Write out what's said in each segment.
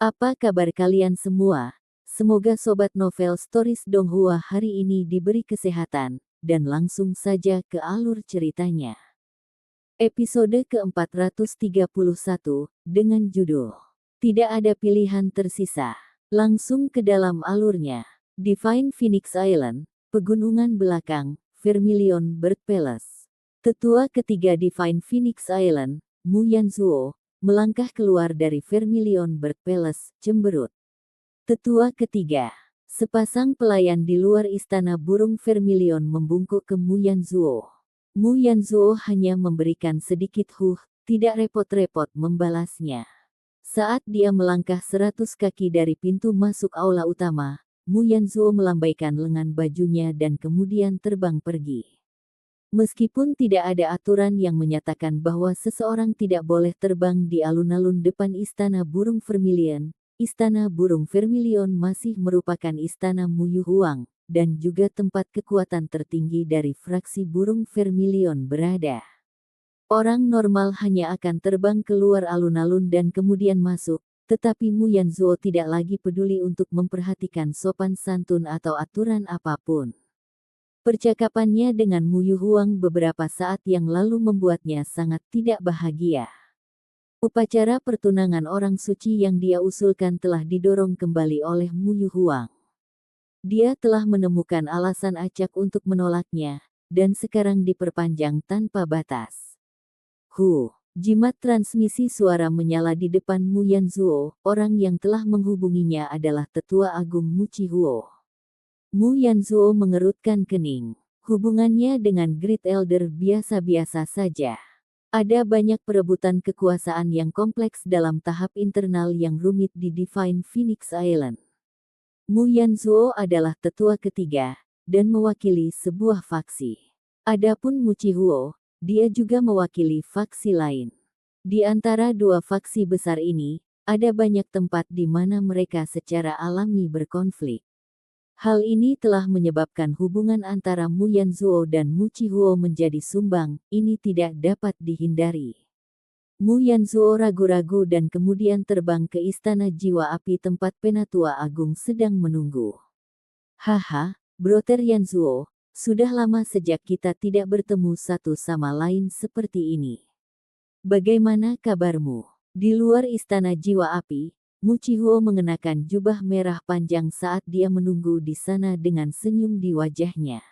Apa kabar kalian semua? Semoga Sobat Novel Stories Donghua hari ini diberi kesehatan, dan langsung saja ke alur ceritanya. Episode ke-431, dengan judul Tidak Ada Pilihan Tersisa. Langsung ke dalam alurnya. Divine Phoenix Island, pegunungan belakang, Vermilion Bird Palace. Tetua ketiga Divine Phoenix Island, Mu Yanzuo, melangkah keluar dari Vermilion Bird Palace, cemberut. Tetua ketiga. Sepasang pelayan di luar istana burung Vermilion membungkuk ke Mu Yanzuo. Mu Yanzuo hanya memberikan sedikit tidak repot-repot membalasnya. Saat dia melangkah 100 kaki dari pintu masuk aula utama, Mu Yanzuo melambaikan lengan bajunya dan kemudian terbang pergi. Meskipun tidak ada aturan yang menyatakan bahwa seseorang tidak boleh terbang di alun-alun depan Istana Burung Vermilion, Istana Burung Vermilion masih merupakan istana Mu Yuhuang, dan juga tempat kekuatan tertinggi dari fraksi Burung Vermilion berada. Orang normal hanya akan terbang keluar alun-alun dan kemudian masuk, tetapi Mu Yanzuo tidak lagi peduli untuk memperhatikan sopan santun atau aturan apapun. Percakapannya dengan Mu Yuhuang beberapa saat yang lalu membuatnya sangat tidak bahagia. Upacara pertunangan orang suci yang dia usulkan telah didorong kembali oleh Mu Yuhuang. Dia telah menemukan alasan acak untuk menolaknya, dan sekarang diperpanjang tanpa batas. Jimat transmisi suara menyala di depan Mu Yanzuo, orang yang telah menghubunginya adalah Tetua Agung Mu Chihuo. Mu Yanzuo mengerutkan kening. Hubungannya dengan Great Elder biasa-biasa saja. Ada banyak perebutan kekuasaan yang kompleks dalam tahap internal yang rumit di Divine Phoenix Island. Mu Yanzuo adalah tetua ketiga, dan mewakili sebuah faksi. Adapun Mu Chihuo, dia juga mewakili faksi lain. Di antara dua faksi besar ini, ada banyak tempat di mana mereka secara alami berkonflik. Hal ini telah menyebabkan hubungan antara Mu Yanzuo dan Mu Chihuo menjadi sumbang, ini tidak dapat dihindari. Mu Yanzuo ragu-ragu dan kemudian terbang ke Istana Jiwa Api tempat Penatua Agung sedang menunggu. Haha, Brother Yanzuo, sudah lama sejak kita tidak bertemu satu sama lain seperti ini. Bagaimana kabarmu? Di luar Istana Jiwa Api, Mu Chihuo mengenakan jubah merah panjang saat dia menunggu di sana dengan senyum di wajahnya.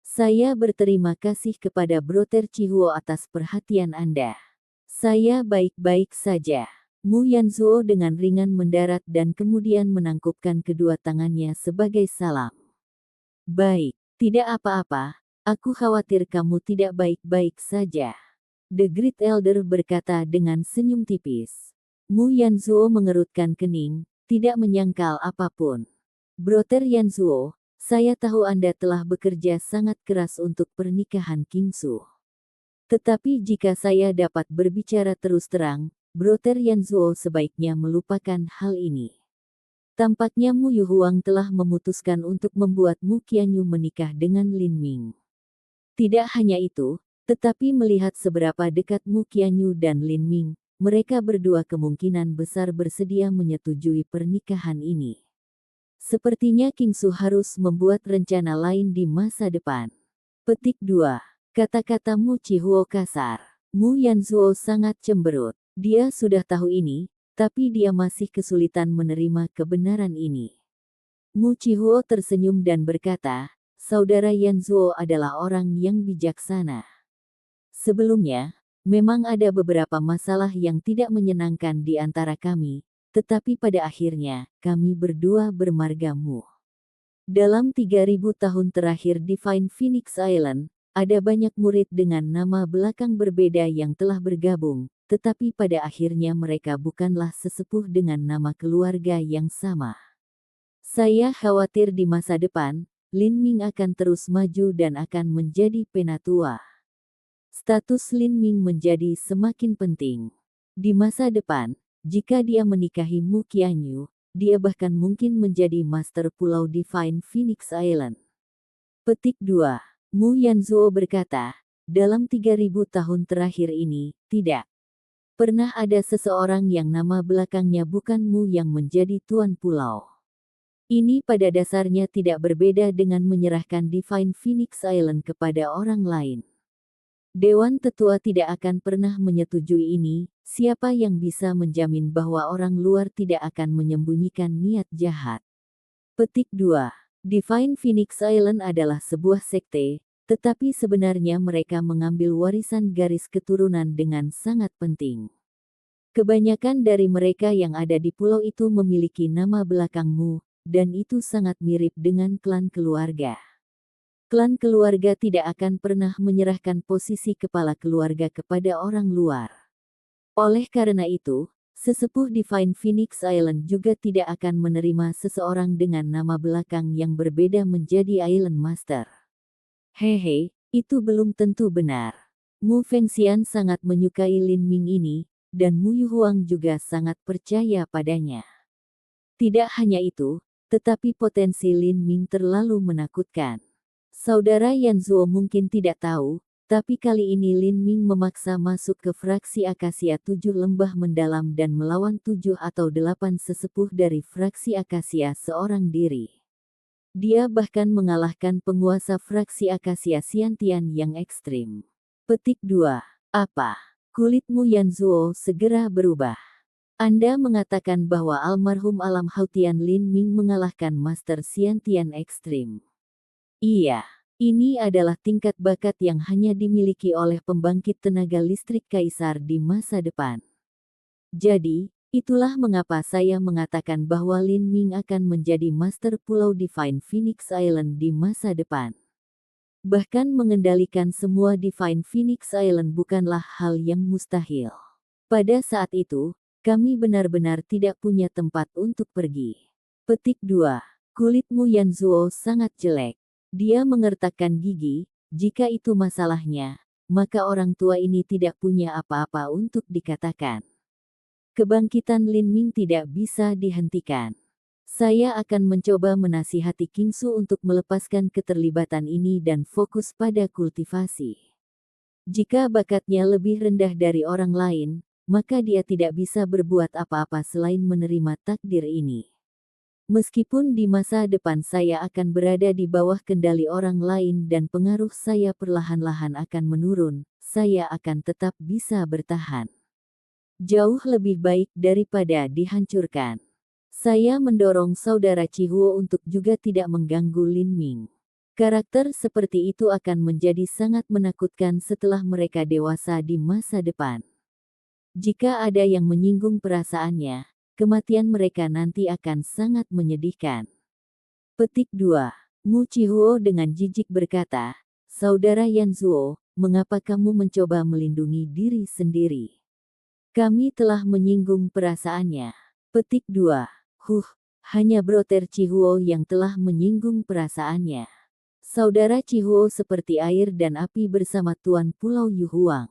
Saya berterima kasih kepada Brother Chihuo atas perhatian Anda. Saya baik-baik saja. Mu Yanzuo dengan ringan mendarat dan kemudian menangkupkan kedua tangannya sebagai salam. Baik, tidak apa-apa, aku khawatir kamu tidak baik-baik saja. The Great Elder berkata dengan senyum tipis. Mu Yanzuo mengerutkan kening, tidak menyangkal apapun. Brother Yanzuo, saya tahu Anda telah bekerja sangat keras untuk pernikahan Kingsu. Tetapi jika saya dapat berbicara terus terang, Brother Yanzuo sebaiknya melupakan hal ini. Tampaknya Mu Yuhuang telah memutuskan untuk membuat Mu Qianyu menikah dengan Lin Ming. Tidak hanya itu, tetapi melihat seberapa dekat Mu Qianyu dan Lin Ming, mereka berdua kemungkinan besar bersedia menyetujui pernikahan ini. Sepertinya Kingsu harus membuat rencana lain di masa depan. Petik 2. Kata-kata Mu Chihuo kasar. Mu Yanzuo sangat cemberut. Dia sudah tahu ini, tapi dia masih kesulitan menerima kebenaran ini. Mu Chihuo tersenyum dan berkata, Saudara Yanzuo adalah orang yang bijaksana. Sebelumnya, memang ada beberapa masalah yang tidak menyenangkan di antara kami, tetapi pada akhirnya, kami berdua bermargamu. Dalam 3000 tahun terakhir Divine Phoenix Island, ada banyak murid dengan nama belakang berbeda yang telah bergabung, tetapi pada akhirnya mereka bukanlah sesepuh dengan nama keluarga yang sama. Saya khawatir di masa depan, Lin Ming akan terus maju dan akan menjadi penatua. Status Lin Ming menjadi semakin penting. Di masa depan, jika dia menikahi Mu Qianyu, dia bahkan mungkin menjadi Master Pulau Divine Phoenix Island. Petik 2. Mu Yanzuo berkata, dalam 3000 tahun terakhir ini, tidak. Pernah ada seseorang yang nama belakangnya bukan Mu yang menjadi tuan pulau. Ini pada dasarnya tidak berbeda dengan menyerahkan Divine Phoenix Island kepada orang lain. Dewan Tetua tidak akan pernah menyetujui ini. Siapa yang bisa menjamin bahwa orang luar tidak akan menyembunyikan niat jahat? Petik 2. Divine Phoenix Island adalah sebuah sekte, tetapi sebenarnya mereka mengambil warisan garis keturunan dengan sangat penting. Kebanyakan dari mereka yang ada di pulau itu memiliki nama belakangmu, dan itu sangat mirip dengan klan keluarga. Klan keluarga tidak akan pernah menyerahkan posisi kepala keluarga kepada orang luar. Oleh karena itu, sesepuh Divine Phoenix Island juga tidak akan menerima seseorang dengan nama belakang yang berbeda menjadi Island Master. Hehe, itu belum tentu benar. Mu Fengxian sangat menyukai Lin Ming ini, dan Mu Yuhuang juga sangat percaya padanya. Tidak hanya itu, tetapi potensi Lin Ming terlalu menakutkan. Saudara Yanzuo mungkin tidak tahu, tapi kali ini Lin Ming memaksa masuk ke fraksi Akasia 7 lembah mendalam dan melawan 7 atau 8 sesepuh dari fraksi Akasia seorang diri. Dia bahkan mengalahkan penguasa fraksi Akasia Xiantian yang ekstrim. Petik 2. Apa? Kulitmu Yanzuo segera berubah. Anda mengatakan bahwa almarhum Alam Hautian Lin Ming mengalahkan Master Xiantian ekstrim. Iya, ini adalah tingkat bakat yang hanya dimiliki oleh pembangkit tenaga listrik kaisar di masa depan. Jadi, itulah mengapa saya mengatakan bahwa Lin Ming akan menjadi Master Pulau Divine Phoenix Island di masa depan. Bahkan mengendalikan semua Divine Phoenix Island bukanlah hal yang mustahil. Pada saat itu, kami benar-benar tidak punya tempat untuk pergi. Petik 2. Kulitmu Yanzuo sangat jelek. Dia mengertakkan gigi. Jika itu masalahnya, maka orang tua ini tidak punya apa-apa untuk dikatakan. Kebangkitan Lin Ming tidak bisa dihentikan. Saya akan mencoba menasihati Kingsu untuk melepaskan keterlibatan ini dan fokus pada kultivasi. Jika bakatnya lebih rendah dari orang lain, maka dia tidak bisa berbuat apa-apa selain menerima takdir ini. Meskipun di masa depan saya akan berada di bawah kendali orang lain dan pengaruh saya perlahan-lahan akan menurun, saya akan tetap bisa bertahan. Jauh lebih baik daripada dihancurkan. Saya mendorong saudara Chihuo untuk juga tidak mengganggu Lin Ming. Karakter seperti itu akan menjadi sangat menakutkan setelah mereka dewasa di masa depan. Jika ada yang menyinggung perasaannya, kematian mereka nanti akan sangat menyedihkan. Petik 2. Mu Chihuo dengan jijik berkata, Saudara Yanzuo, mengapa kamu mencoba melindungi diri sendiri? Kami telah menyinggung perasaannya. Petik 2. Hanya Brother Chihuo yang telah menyinggung perasaannya. Saudara Chihuo seperti air dan api bersama Tuan Pulau Yuhuang.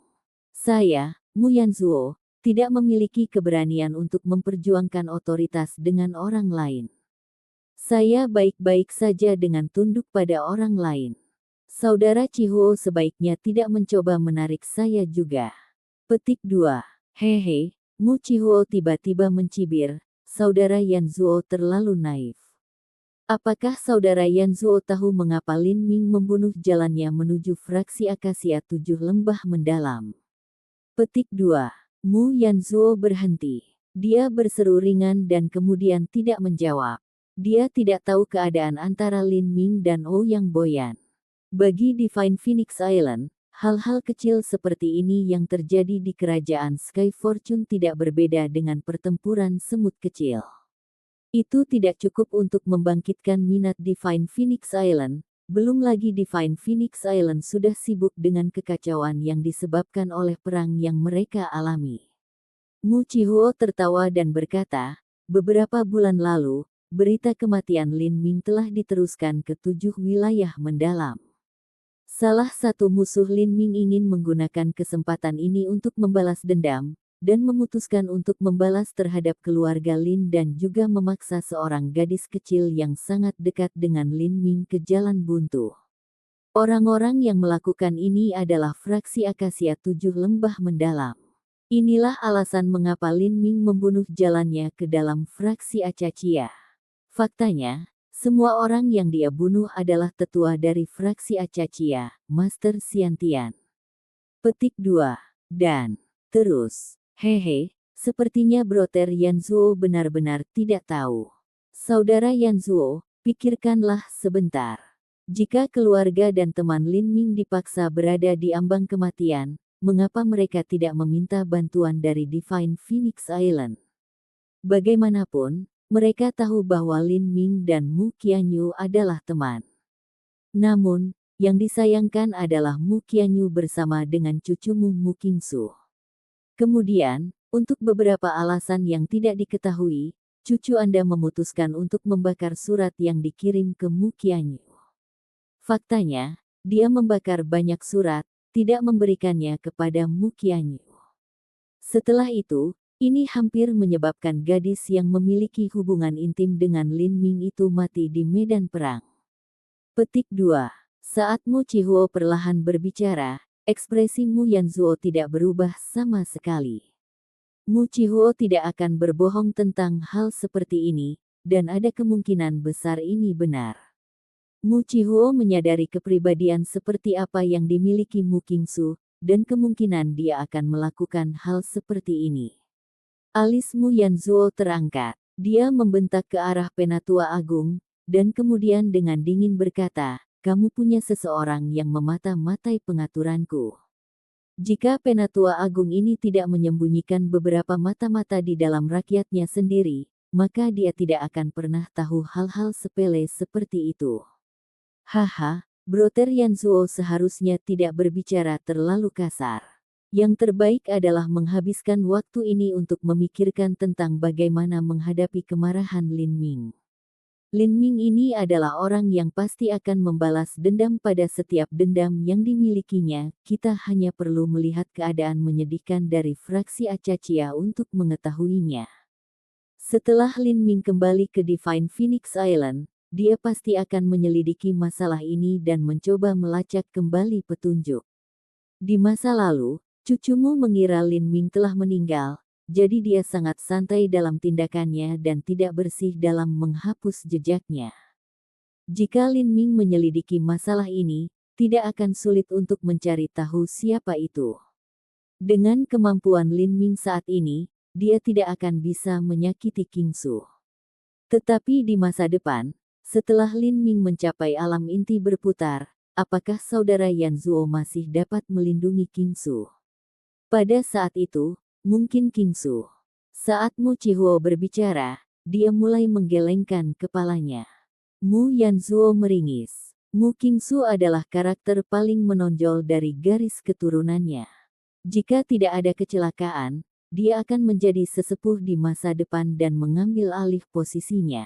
Saya, Mu Yanzuo, tidak memiliki keberanian untuk memperjuangkan otoritas dengan orang lain. Saya baik-baik saja dengan tunduk pada orang lain. Saudara Chihuo sebaiknya tidak mencoba menarik saya juga. Petik 2. Hehe, Mu Chihuo tiba-tiba mencibir, Saudara Yanzuo terlalu naif. Apakah Saudara Yanzuo tahu mengapa Lin Ming membunuh jalannya menuju fraksi Akasia 7 lembah mendalam? Petik 2. Mu Yanzuo berhenti. Dia berseru ringan dan kemudian tidak menjawab. Dia tidak tahu keadaan antara Lin Ming dan Ouyang Boyan. Bagi Divine Phoenix Island, hal-hal kecil seperti ini yang terjadi di kerajaan Sky Fortune tidak berbeda dengan pertempuran semut kecil. Itu tidak cukup untuk membangkitkan minat Divine Phoenix Island. Belum lagi Divine Phoenix Island sudah sibuk dengan kekacauan yang disebabkan oleh perang yang mereka alami. Mu Chihuo tertawa dan berkata, beberapa bulan lalu, berita kematian Lin Ming telah diteruskan ke 7 wilayah mendalam. Salah satu musuh Lin Ming ingin menggunakan kesempatan ini untuk membalas dendam, dan memutuskan untuk membalas terhadap keluarga Lin dan juga memaksa seorang gadis kecil yang sangat dekat dengan Lin Ming ke jalan buntu. Orang-orang yang melakukan ini adalah fraksi Akasia 7 lembah mendalam. Inilah alasan mengapa Lin Ming membunuh jalannya ke dalam fraksi Acaccia. Faktanya, semua orang yang dia bunuh adalah tetua dari fraksi Acaccia, Master Xiantian. Petik 2. Dan terus, hehe, sepertinya Broter Yanzuo benar-benar tidak tahu. Saudara Yanzuo, pikirkanlah sebentar. Jika keluarga dan teman Lin Ming dipaksa berada di ambang kematian, mengapa mereka tidak meminta bantuan dari Divine Phoenix Island? Bagaimanapun, mereka tahu bahwa Lin Ming dan Mu Qianyu adalah teman. Namun, yang disayangkan adalah Mu Qianyu bersama dengan cucumu Mu Qingsu. Kemudian, untuk beberapa alasan yang tidak diketahui, cucu Anda memutuskan untuk membakar surat yang dikirim ke Mu Qianyu. Faktanya, dia membakar banyak surat, tidak memberikannya kepada Mu Qianyu. Setelah itu, ini hampir menyebabkan gadis yang memiliki hubungan intim dengan Lin Ming itu mati di medan perang. Petik 2. Saat Mu Qihuo perlahan berbicara, ekspresi Mu Yanzuo tidak berubah sama sekali. Mu Qihuo tidak akan berbohong tentang hal seperti ini, dan ada kemungkinan besar ini benar. Mu Qihuo menyadari kepribadian seperti apa yang dimiliki Mu Qingsu, dan kemungkinan dia akan melakukan hal seperti ini. Alis Mu Yanzuo terangkat. Dia membentak ke arah Penatua Agung, dan kemudian dengan dingin berkata, "Kamu punya seseorang yang memata-matai pengaturanku. Jika Penatua Agung ini tidak menyembunyikan beberapa mata-mata di dalam rakyatnya sendiri, maka dia tidak akan pernah tahu hal-hal sepele seperti itu." Haha, Broter Yanzuo seharusnya tidak berbicara terlalu kasar. Yang terbaik adalah menghabiskan waktu ini untuk memikirkan tentang bagaimana menghadapi kemarahan Lin Ming. Lin Ming ini adalah orang yang pasti akan membalas dendam pada setiap dendam yang dimilikinya. Kita hanya perlu melihat keadaan menyedihkan dari fraksi Acaccia untuk mengetahuinya. Setelah Lin Ming kembali ke Divine Phoenix Island, dia pasti akan menyelidiki masalah ini dan mencoba melacak kembali petunjuk. Di masa lalu, cucumu mengira Lin Ming telah meninggal, jadi dia sangat santai dalam tindakannya dan tidak bersih dalam menghapus jejaknya. Jika Lin Ming menyelidiki masalah ini, tidak akan sulit untuk mencari tahu siapa itu. Dengan kemampuan Lin Ming saat ini, dia tidak akan bisa menyakiti Qingsu. Tetapi di masa depan, setelah Lin Ming mencapai alam inti berputar, apakah saudara Yanzuo masih dapat melindungi Qingsu? Pada saat itu, mungkin Qingsu. Saat Mu Qihuo berbicara, dia mulai menggelengkan kepalanya. Mu Yanzuo meringis. Mu Qingsu adalah karakter paling menonjol dari garis keturunannya. Jika tidak ada kecelakaan, dia akan menjadi sesepuh di masa depan dan mengambil alih posisinya.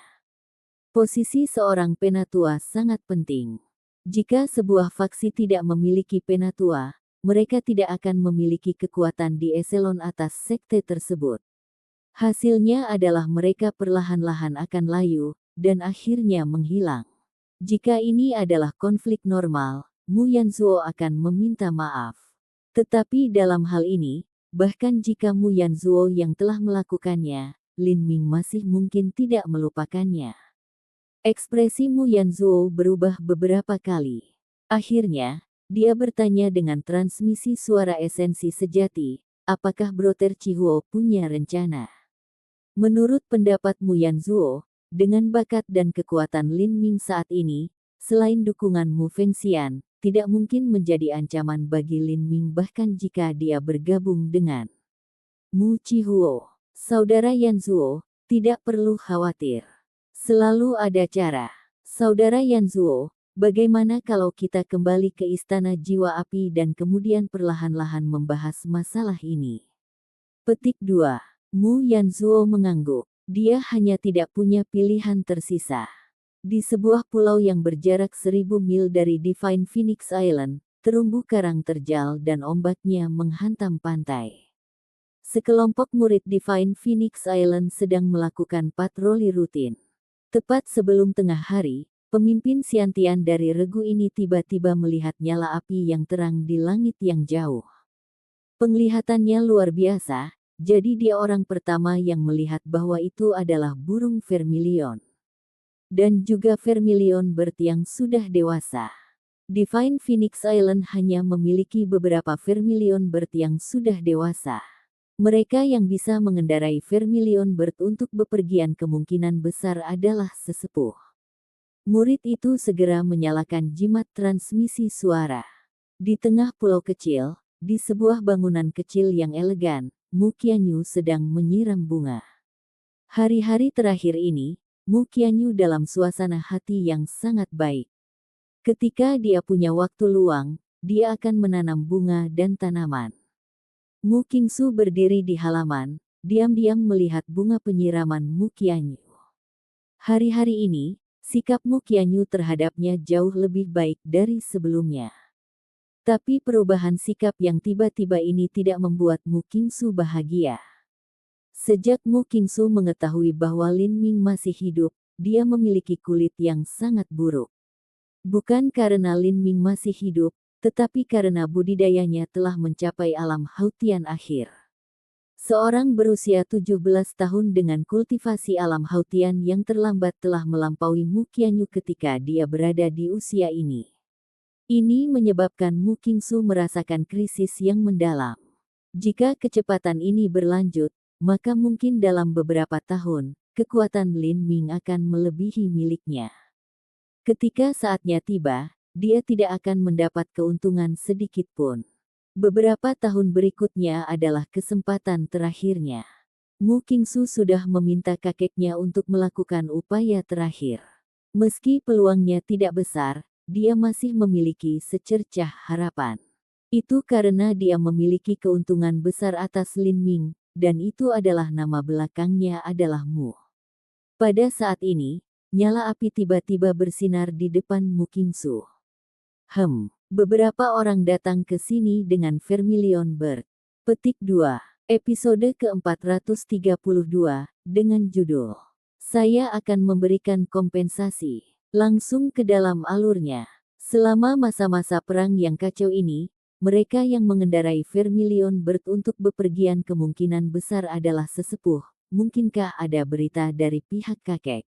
Posisi seorang penatua sangat penting. Jika sebuah faksi tidak memiliki penatua, mereka tidak akan memiliki kekuatan di eselon atas sekte tersebut. Hasilnya adalah mereka perlahan-lahan akan layu, dan akhirnya menghilang. Jika ini adalah konflik normal, Mu Yanzuo akan meminta maaf. Tetapi dalam hal ini, bahkan jika Mu Yanzuo yang telah melakukannya, Lin Ming masih mungkin tidak melupakannya. Ekspresi Mu Yanzuo berubah beberapa kali. Akhirnya, dia bertanya dengan transmisi suara esensi sejati, apakah Broter Qihuo punya rencana? Menurut pendapat Mu Yanzuo, dengan bakat dan kekuatan Lin Ming saat ini, selain dukungan Mu Fengxian, tidak mungkin menjadi ancaman bagi Lin Ming bahkan jika dia bergabung dengan Mu Qihuo. Saudara Yanzuo, tidak perlu khawatir. Selalu ada cara. Saudara Yanzuo, bagaimana kalau kita kembali ke Istana Jiwa Api dan kemudian perlahan-lahan membahas masalah ini? Petik 2. Mu Yanzuo mengangguk. Dia hanya tidak punya pilihan tersisa. Di sebuah pulau yang berjarak 1000 mil dari Divine Phoenix Island, terumbu karang terjal dan ombaknya menghantam pantai. Sekelompok murid Divine Phoenix Island sedang melakukan patroli rutin. Tepat sebelum tengah hari, pemimpin Xiantian dari regu ini tiba-tiba melihat nyala api yang terang di langit yang jauh. Penglihatannya luar biasa, jadi dia orang pertama yang melihat bahwa itu adalah burung vermilion. Dan juga vermilion bird yang sudah dewasa. Divine Phoenix Island hanya memiliki beberapa vermilion bird yang sudah dewasa. Mereka yang bisa mengendarai vermilion bird untuk bepergian kemungkinan besar adalah sesepuh. Murid itu segera menyalakan jimat transmisi suara. Di tengah pulau kecil, di sebuah bangunan kecil yang elegan, Mu Qianyu sedang menyiram bunga. Hari-hari terakhir ini, Mu Qianyu dalam suasana hati yang sangat baik. Ketika dia punya waktu luang, dia akan menanam bunga dan tanaman. Mu Qingsu berdiri di halaman, diam-diam melihat bunga penyiraman Mu Qianyu. Hari-hari ini, sikap Mu Qianyu terhadapnya jauh lebih baik dari sebelumnya. Tapi perubahan sikap yang tiba-tiba ini tidak membuat Mu Qingsu bahagia. Sejak Mu Qingsu mengetahui bahwa Lin Ming masih hidup, dia memiliki kulit yang sangat buruk. Bukan karena Lin Ming masih hidup, tetapi karena budidayanya telah mencapai alam hautian akhir. Seorang berusia 17 tahun dengan kultivasi alam hautian yang terlambat telah melampaui Mu Qianyu ketika dia berada di usia ini. Ini menyebabkan Mu Qingsu merasakan krisis yang mendalam. Jika kecepatan ini berlanjut, maka mungkin dalam beberapa tahun, kekuatan Lin Ming akan melebihi miliknya. Ketika saatnya tiba, dia tidak akan mendapat keuntungan sedikit pun. Beberapa tahun berikutnya adalah kesempatan terakhirnya. Mu Qingsu sudah meminta kakeknya untuk melakukan upaya terakhir. Meski peluangnya tidak besar, dia masih memiliki secercah harapan. Itu karena dia memiliki keuntungan besar atas Lin Ming, dan itu adalah nama belakangnya adalah Mu. Pada saat ini, nyala api tiba-tiba bersinar di depan Mu Qingsu. Beberapa orang datang ke sini dengan vermilion bird. Petik 2. Episode ke-432, dengan judul Saya akan memberikan kompensasi. Langsung ke dalam alurnya. Selama masa-masa perang yang kacau ini, mereka yang mengendarai vermilion bird untuk bepergian kemungkinan besar adalah sesepuh. Mungkinkah ada berita dari pihak kakek?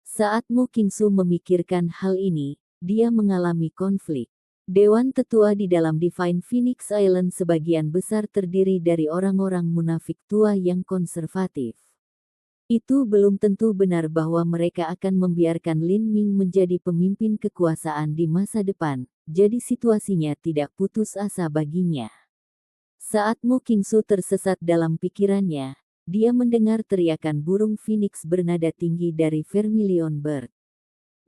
Saat Mu Qingsu memikirkan hal ini, dia mengalami konflik. Dewan tetua di dalam Divine Phoenix Island sebagian besar terdiri dari orang-orang munafik tua yang konservatif. Itu belum tentu benar bahwa mereka akan membiarkan Lin Ming menjadi pemimpin kekuasaan di masa depan, jadi situasinya tidak putus asa baginya. Saat Mu Qingsu tersesat dalam pikirannya, dia mendengar teriakan burung phoenix bernada tinggi dari vermilion bird.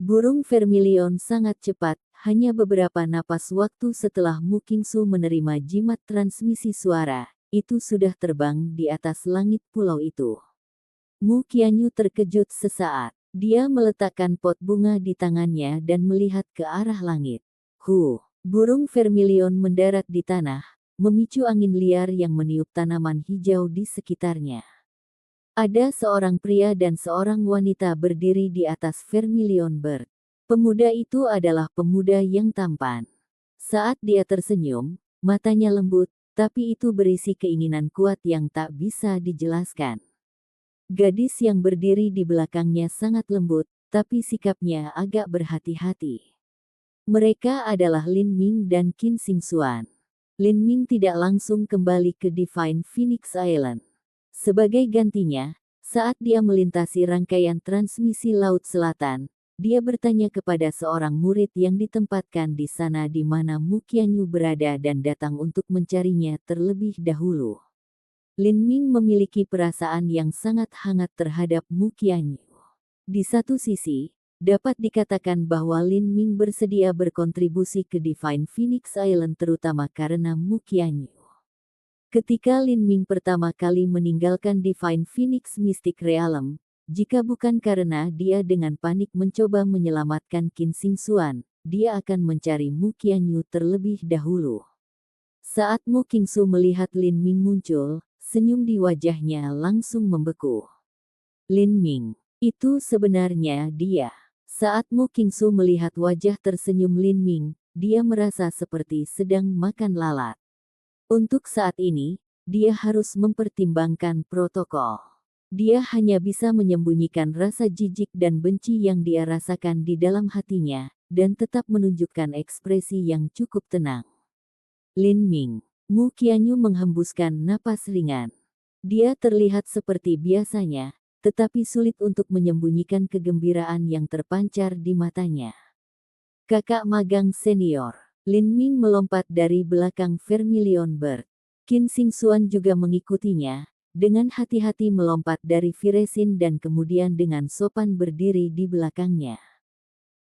Burung vermilion sangat cepat, hanya beberapa napas waktu setelah Mu Qingsu menerima jimat transmisi suara, itu sudah terbang di atas langit pulau itu. Mu Qianyu terkejut sesaat. Dia meletakkan pot bunga di tangannya dan melihat ke arah langit. Burung vermilion mendarat di tanah, memicu angin liar yang meniup tanaman hijau di sekitarnya. Ada seorang pria dan seorang wanita berdiri di atas vermilion bird. Pemuda itu adalah pemuda yang tampan. Saat dia tersenyum, matanya lembut, tapi itu berisi keinginan kuat yang tak bisa dijelaskan. Gadis yang berdiri di belakangnya sangat lembut, tapi sikapnya agak berhati-hati. Mereka adalah Lin Ming dan Qin Xingxuan. Lin Ming tidak langsung kembali ke Divine Phoenix Island. Sebagai gantinya, saat dia melintasi rangkaian transmisi Laut Selatan, dia bertanya kepada seorang murid yang ditempatkan di sana di mana Mu Qianyu berada dan datang untuk mencarinya terlebih dahulu. Lin Ming memiliki perasaan yang sangat hangat terhadap Mu Qianyu. Di satu sisi, dapat dikatakan bahwa Lin Ming bersedia berkontribusi ke Divine Phoenix Island terutama karena Mu Qianyu. Ketika Lin Ming pertama kali meninggalkan Divine Phoenix Mystic Realm, jika bukan karena dia dengan panik mencoba menyelamatkan Qin Xingxuan, dia akan mencari Mu Qianyu terlebih dahulu. Saat Mu Qingsu melihat Lin Ming muncul, senyum di wajahnya langsung membeku. Lin Ming, itu sebenarnya dia. Saat Mu Qingsu melihat wajah tersenyum Lin Ming, dia merasa seperti sedang makan lalat. Untuk saat ini, dia harus mempertimbangkan protokol. Dia hanya bisa menyembunyikan rasa jijik dan benci yang dia rasakan di dalam hatinya, dan tetap menunjukkan ekspresi yang cukup tenang. Lin Ming. Mu Qianyu menghembuskan napas ringan. Dia terlihat seperti biasanya, tetapi sulit untuk menyembunyikan kegembiraan yang terpancar di matanya. Kakak magang senior. Lin Ming melompat dari belakang Vermilion Bird. Qin Xingxuan juga mengikutinya, dengan hati-hati melompat dari Viresin dan kemudian dengan sopan berdiri di belakangnya.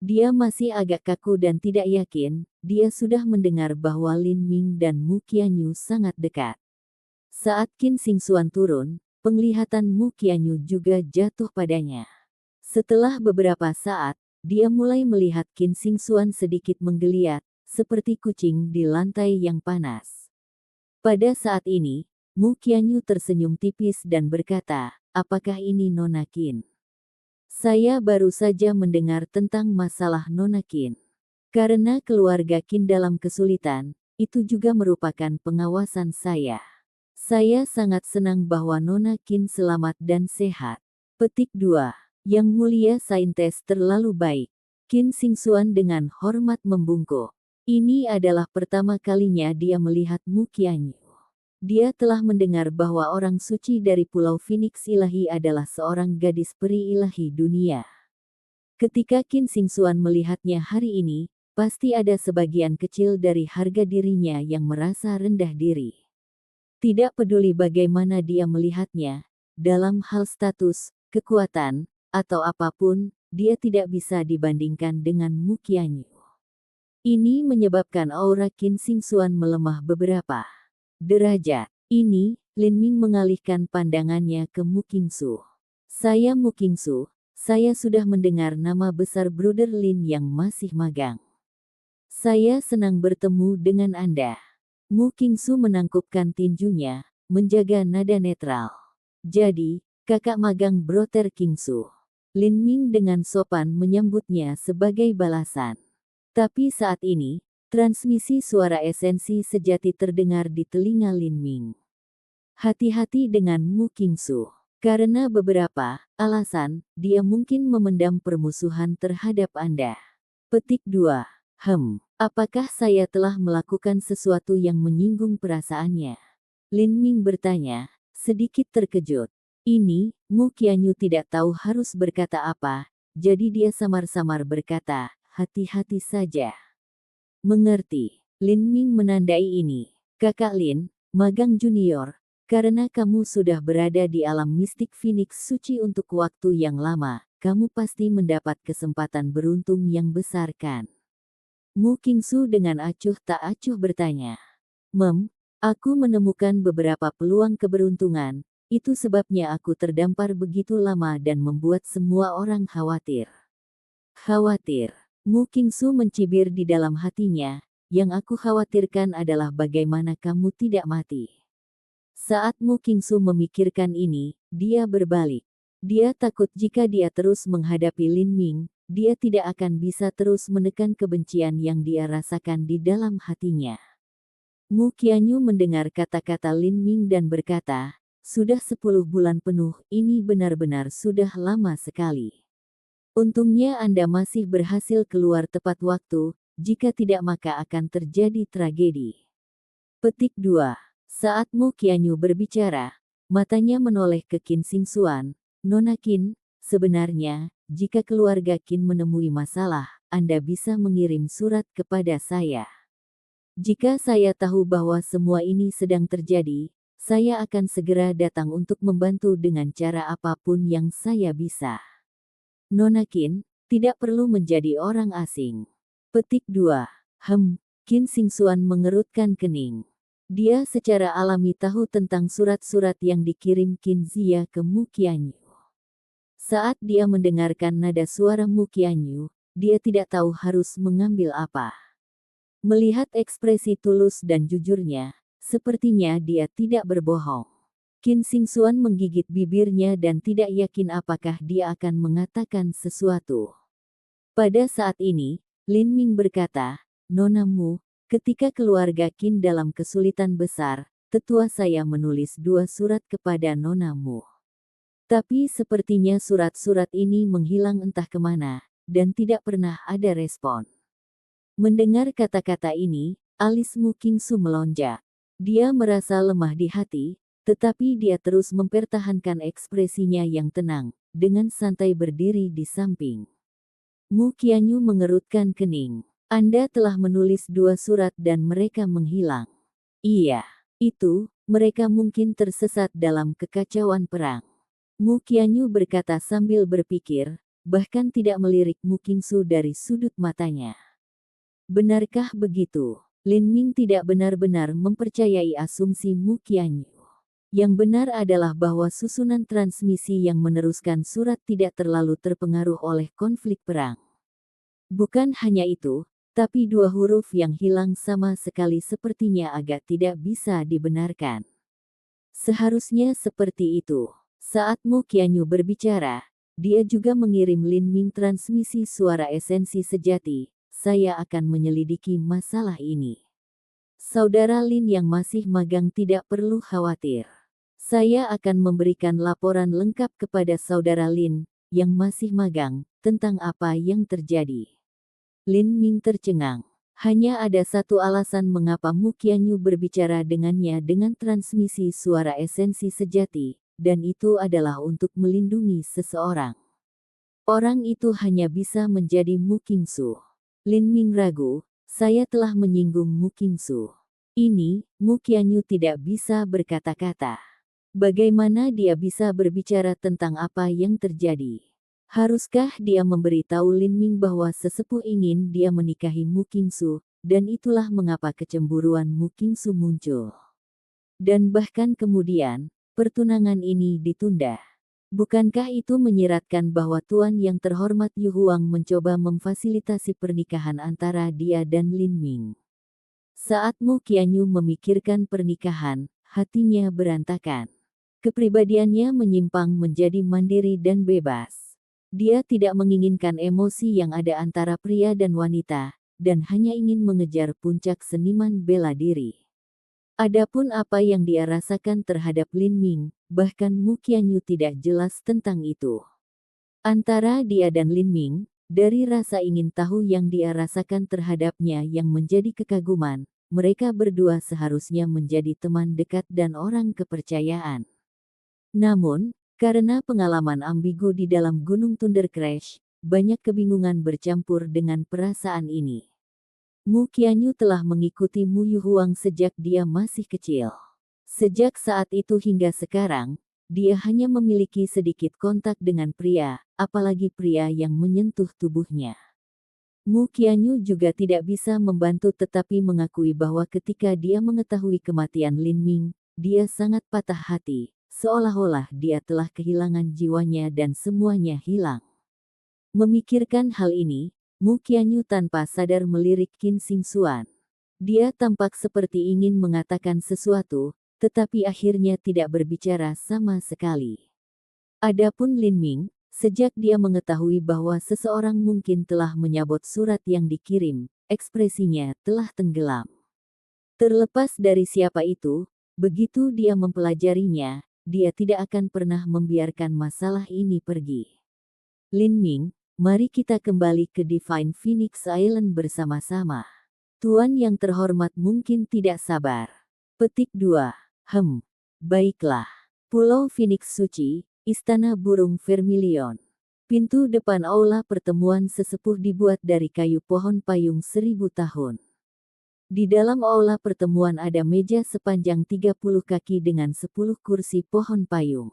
Dia masih agak kaku dan tidak yakin, dia sudah mendengar bahwa Lin Ming dan Mu Qianyu sangat dekat. Saat Qin Xingxuan turun, penglihatan Mu Qianyu juga jatuh padanya. Setelah beberapa saat, dia mulai melihat Qin Xingxuan sedikit menggeliat, seperti kucing di lantai yang panas. Pada saat ini, Mu Qianyu tersenyum tipis dan berkata, "Apakah ini Nona Qin? Saya baru saja mendengar tentang masalah Nona Qin. Karena keluarga Qin dalam kesulitan, itu juga merupakan pengawasan saya. Saya sangat senang bahwa Nona Qin selamat dan sehat." Petik 2. Yang mulia saintes terlalu baik. Qin Xingxuan dengan hormat membungkuk. Ini adalah pertama kalinya dia melihat Mu Qianyu. Dia telah mendengar bahwa orang suci dari Pulau Phoenix Ilahi adalah seorang gadis peri ilahi dunia. Ketika Qin Xingxuan melihatnya hari ini, pasti ada sebagian kecil dari harga dirinya yang merasa rendah diri. Tidak peduli bagaimana dia melihatnya, dalam hal status, kekuatan, atau apapun, dia tidak bisa dibandingkan dengan Mu Qianyu. Ini menyebabkan aura Qin Xingxuan melemah beberapa derajat. Ini, Lin Ming mengalihkan pandangannya ke Mu Qingsu. "Saya Mu Qingsu, saya sudah mendengar nama besar Bruder Lin yang masih magang. Saya senang bertemu dengan Anda." Mu Qingsu menangkupkan tinjunya, menjaga nada netral. "Jadi, kakak magang Brother Qingsu." Lin Ming dengan sopan menyambutnya sebagai balasan. Tapi saat ini, transmisi suara esensi sejati terdengar di telinga Lin Ming. "Hati-hati dengan Mu Qingsu. Karena beberapa alasan, dia mungkin memendam permusuhan terhadap Anda." Petik 2. Apakah saya telah melakukan sesuatu yang menyinggung perasaannya? Lin Ming bertanya, sedikit terkejut. Ini, Mu Qianyu tidak tahu harus berkata apa, jadi dia samar-samar berkata, "Hati-hati saja." "Mengerti." Lin Ming menandai ini. "Kakak Lin, magang junior, karena kamu sudah berada di alam mistik Phoenix suci untuk waktu yang lama, kamu pasti mendapat kesempatan beruntung yang besar kan?" Mu Qingsu dengan acuh tak acuh bertanya. Aku menemukan beberapa peluang keberuntungan, itu sebabnya aku terdampar begitu lama dan membuat semua orang khawatir." "Khawatir?" Mu Qingsu mencibir di dalam hatinya, "Yang aku khawatirkan adalah bagaimana kamu tidak mati." Saat Mu Qingsu memikirkan ini, dia berbalik. Dia takut jika dia terus menghadapi Lin Ming, dia tidak akan bisa terus menekan kebencian yang dia rasakan di dalam hatinya. Mu Qianyu mendengar kata-kata Lin Ming dan berkata, "Sudah 10 bulan penuh, ini benar-benar sudah lama sekali. Untungnya Anda masih berhasil keluar tepat waktu, jika tidak maka akan terjadi tragedi." Petik 2. Saat Mu Qianyu berbicara, matanya menoleh ke Qin Xingxuan. "Nona Qin, sebenarnya, jika keluarga Qin menemui masalah, Anda bisa mengirim surat kepada saya. Jika saya tahu bahwa semua ini sedang terjadi, saya akan segera datang untuk membantu dengan cara apapun yang saya bisa. Nona Qin, tidak perlu menjadi orang asing." Petik 2. Qin Xingxuan mengerutkan kening. Dia secara alami tahu tentang surat-surat yang dikirim Qin Zia ke Mu Qianyu. Saat dia mendengarkan nada suara Mu Qianyu, dia tidak tahu harus mengambil apa. Melihat ekspresi tulus dan jujurnya, sepertinya dia tidak berbohong. Qin Xingxuan menggigit bibirnya dan tidak yakin apakah dia akan mengatakan sesuatu. Pada saat ini, Lin Ming berkata, "Nona Mu, Ketika keluarga Qin dalam kesulitan besar, tetua saya menulis 2 surat kepada Nona Mu. Tapi sepertinya surat-surat ini menghilang entah kemana, dan tidak pernah ada respon. Mendengar kata-kata ini, alis Mu Qingsu melonjak. Dia merasa lemah di hati, tetapi dia terus mempertahankan ekspresinya yang tenang, dengan santai berdiri di samping. Mu Qianyu mengerutkan kening. Anda telah menulis 2 surat dan mereka menghilang. Iya, itu, mereka mungkin tersesat dalam kekacauan perang. Mu Qianyu berkata sambil berpikir, bahkan tidak melirik Mu Qingsu dari sudut matanya. Benarkah begitu? Lin Ming tidak benar-benar mempercayai asumsi Mu Qianyu. Yang benar adalah bahwa susunan transmisi yang meneruskan surat tidak terlalu terpengaruh oleh konflik perang. Bukan hanya itu, tapi 2 huruf yang hilang sama sekali sepertinya agak tidak bisa dibenarkan. Seharusnya seperti itu. Saat Mu Qianyu berbicara, dia juga mengirim Lin Ming transmisi suara esensi sejati. Saya akan menyelidiki masalah ini. Saudara Lin yang masih magang tidak perlu khawatir. Saya akan memberikan laporan lengkap kepada saudara Lin, yang masih magang, tentang apa yang terjadi. Lin Ming tercengang. Hanya ada satu alasan mengapa Mu Qianyu berbicara dengannya dengan transmisi suara esensi sejati, dan itu adalah untuk melindungi seseorang. Orang itu hanya bisa menjadi Mu Qingsu. Lin Ming ragu, saya telah menyinggung Mu Qingsu. Ini, Mu Qianyu tidak bisa berkata-kata. Bagaimana dia bisa berbicara tentang apa yang terjadi? Haruskah dia memberitahu Lin Ming bahwa sesepuh ingin dia menikahi Mu Qingsu, dan itulah mengapa kecemburuan Mu Qingsu muncul. Dan bahkan kemudian, pertunangan ini ditunda. Bukankah itu menyiratkan bahwa Tuan yang terhormat Yu Huang mencoba memfasilitasi pernikahan antara dia dan Lin Ming? Saat Mu Qianyu memikirkan pernikahan, hatinya berantakan. Kepribadiannya menyimpang menjadi mandiri dan bebas. Dia tidak menginginkan emosi yang ada antara pria dan wanita, dan hanya ingin mengejar puncak seniman bela diri. Adapun apa yang dia rasakan terhadap Lin Ming, bahkan Mu Qianyu tidak jelas tentang itu. Antara dia dan Lin Ming, dari rasa ingin tahu yang dia rasakan terhadapnya yang menjadi kekaguman, mereka berdua seharusnya menjadi teman dekat dan orang kepercayaan. Namun, karena pengalaman ambigu di dalam Gunung Thunder Crash, banyak kebingungan bercampur dengan perasaan ini. Mu Qianyu telah mengikuti Mu Yu Huang sejak dia masih kecil. Sejak saat itu hingga sekarang, dia hanya memiliki sedikit kontak dengan pria, apalagi pria yang menyentuh tubuhnya. Mu Qianyu juga tidak bisa membantu tetapi mengakui bahwa ketika dia mengetahui kematian Lin Ming, dia sangat patah hati. Seolah-olah dia telah kehilangan jiwanya dan semuanya hilang. Memikirkan hal ini, Mu Qianyu tanpa sadar melirik Qin Xingxuan. Dia tampak seperti ingin mengatakan sesuatu, tetapi akhirnya tidak berbicara sama sekali. Adapun Lin Ming, sejak dia mengetahui bahwa seseorang mungkin telah menyabot surat yang dikirim, ekspresinya telah tenggelam. Terlepas dari siapa itu, begitu dia mempelajarinya, dia tidak akan pernah membiarkan masalah ini pergi. Lin Ming, mari kita kembali ke Divine Phoenix Island bersama-sama. Tuan yang terhormat mungkin tidak sabar. Petik 2. Baiklah. Pulau Phoenix Suci, Istana Burung Vermilion. Pintu depan aula pertemuan sesepuh dibuat dari kayu pohon payung 1000 tahun. Di dalam aula pertemuan ada meja sepanjang 30 kaki dengan 10 kursi pohon payung.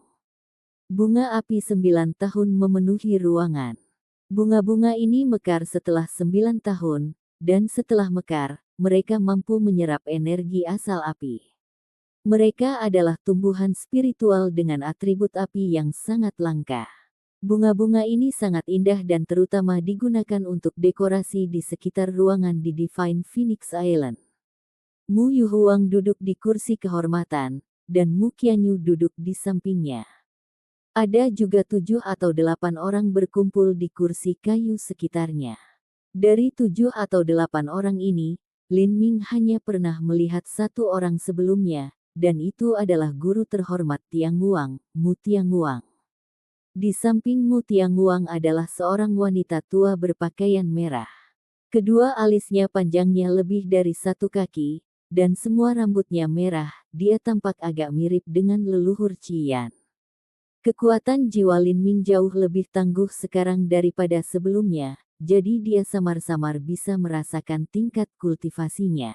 Bunga api 9 tahun memenuhi ruangan. Bunga-bunga ini mekar setelah 9 tahun, dan setelah mekar, mereka mampu menyerap energi asal api. Mereka adalah tumbuhan spiritual dengan atribut api yang sangat langka. Bunga-bunga ini sangat indah dan terutama digunakan untuk dekorasi di sekitar ruangan di Divine Phoenix Island. Mu Yu Huang duduk di kursi kehormatan, dan Mu Qianyu duduk di sampingnya. Ada juga 7 atau 8 orang berkumpul di kursi kayu sekitarnya. Dari 7 atau 8 orang ini, Lin Ming hanya pernah melihat satu orang sebelumnya, dan itu adalah guru terhormat Tianguang, Mu Tianguang. Di samping Mu Tianguang adalah seorang wanita tua berpakaian merah. Kedua alisnya panjangnya lebih dari 1 kaki, dan semua rambutnya merah. Dia tampak agak mirip dengan leluhur Qian. Kekuatan jiwa Lin Ming jauh lebih tangguh sekarang daripada sebelumnya, jadi dia samar-samar bisa merasakan tingkat kultivasinya.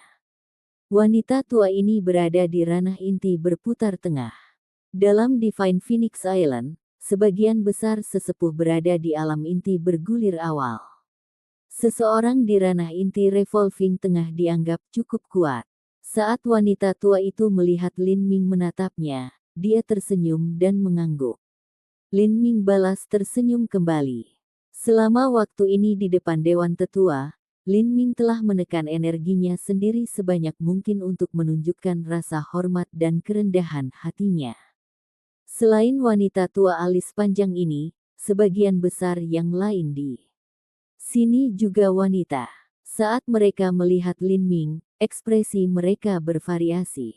Wanita tua ini berada di ranah inti berputar tengah. Dalam Divine Phoenix Island, sebagian besar sesepuh berada di alam inti bergulir awal. Seseorang di ranah inti revolving tengah dianggap cukup kuat. Saat wanita tua itu melihat Lin Ming menatapnya, dia tersenyum dan mengangguk. Lin Ming balas tersenyum kembali. Selama waktu ini di depan Dewan Tetua, Lin Ming telah menekan energinya sendiri sebanyak mungkin untuk menunjukkan rasa hormat dan kerendahan hatinya. Selain wanita tua alis panjang ini, sebagian besar yang lain di sini juga wanita. Saat mereka melihat Lin Ming, ekspresi mereka bervariasi.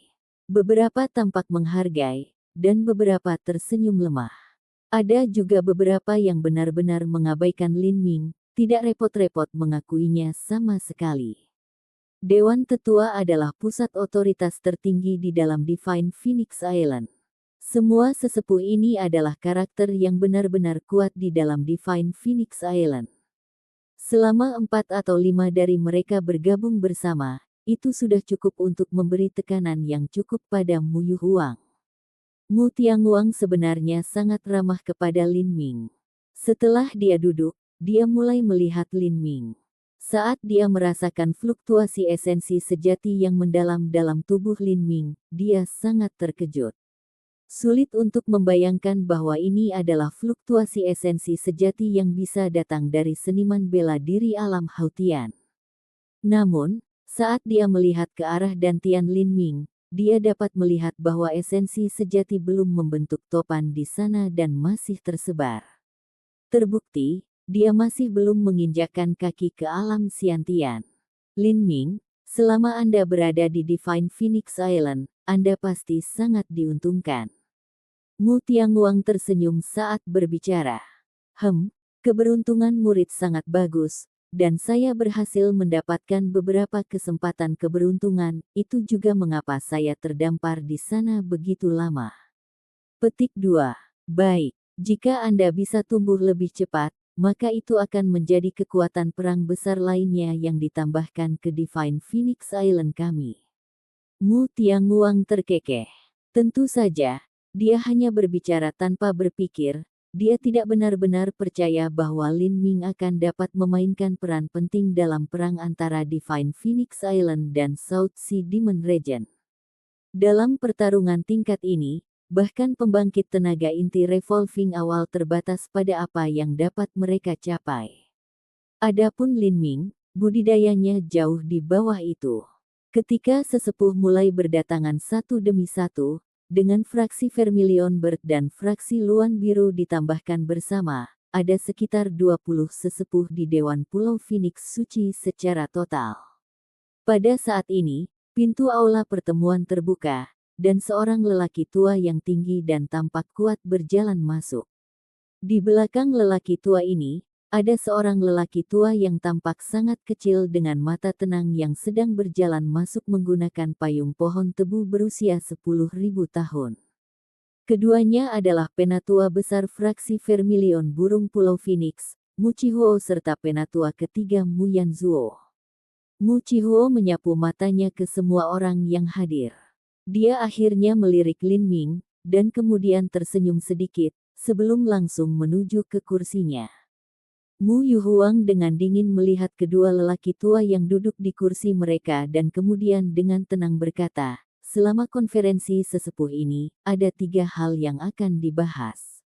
Beberapa tampak menghargai, dan beberapa tersenyum lemah. Ada juga beberapa yang benar-benar mengabaikan Lin Ming, tidak repot-repot mengakuinya sama sekali. Dewan Tetua adalah pusat otoritas tertinggi di dalam Divine Phoenix Island. Semua sesepuh ini adalah karakter yang benar-benar kuat di dalam Divine Phoenix Island. Selama 4 atau 5 dari mereka bergabung bersama, itu sudah cukup untuk memberi tekanan yang cukup pada Mu Yuhuang. Mu Tianguang sebenarnya sangat ramah kepada Lin Ming. Setelah dia duduk, dia mulai melihat Lin Ming. Saat dia merasakan fluktuasi esensi sejati yang mendalam dalam tubuh Lin Ming, dia sangat terkejut. Sulit untuk membayangkan bahwa ini adalah fluktuasi esensi sejati yang bisa datang dari seniman bela diri alam Hautian. Namun, saat dia melihat ke arah dantian Lin Ming, dia dapat melihat bahwa esensi sejati belum membentuk topan di sana dan masih tersebar. Terbukti, dia masih belum menginjakkan kaki ke alam Xiantian. Lin Ming, selama Anda berada di Divine Phoenix Island, Anda pasti sangat diuntungkan. Mu Tianguang tersenyum saat berbicara. Keberuntungan murid sangat bagus, dan saya berhasil mendapatkan beberapa kesempatan keberuntungan, itu juga mengapa saya terdampar di sana begitu lama. Petik 2. Baik, jika Anda bisa tumbuh lebih cepat, maka itu akan menjadi kekuatan perang besar lainnya yang ditambahkan ke Divine Phoenix Island kami. Mu Tianguang terkekeh. Tentu saja, dia hanya berbicara tanpa berpikir. Dia tidak benar-benar percaya bahwa Lin Ming akan dapat memainkan peran penting dalam perang antara Divine Phoenix Island dan South Sea Demon Region. Dalam pertarungan tingkat ini, bahkan pembangkit tenaga inti revolving awal terbatas pada apa yang dapat mereka capai. Adapun Lin Ming, budidayanya jauh di bawah itu. Ketika sesepuh mulai berdatangan satu demi satu, dengan fraksi Vermilion Bird dan fraksi Luan Biru ditambahkan bersama, ada sekitar 20 sesepuh di Dewan Pulau Phoenix Suci secara total. Pada saat ini, pintu aula pertemuan terbuka, dan seorang lelaki tua yang tinggi dan tampak kuat berjalan masuk. Di belakang lelaki tua ini, ada seorang lelaki tua yang tampak sangat kecil dengan mata tenang yang sedang berjalan masuk menggunakan payung pohon tebu berusia 10.000 tahun. Keduanya adalah penatua besar fraksi Vermilion Burung Pulau Phoenix, Mu Chihuo serta penatua ketiga Mu Yanzuo. Mu Chihuo menyapu matanya ke semua orang yang hadir. Dia akhirnya melirik Lin Ming, dan kemudian tersenyum sedikit, sebelum langsung menuju ke kursinya. Mu Yuhuang dengan dingin melihat kedua lelaki tua yang duduk di kursi mereka dan kemudian dengan tenang berkata, selama konferensi sesepuh ini, ada 3 hal yang akan dibahas.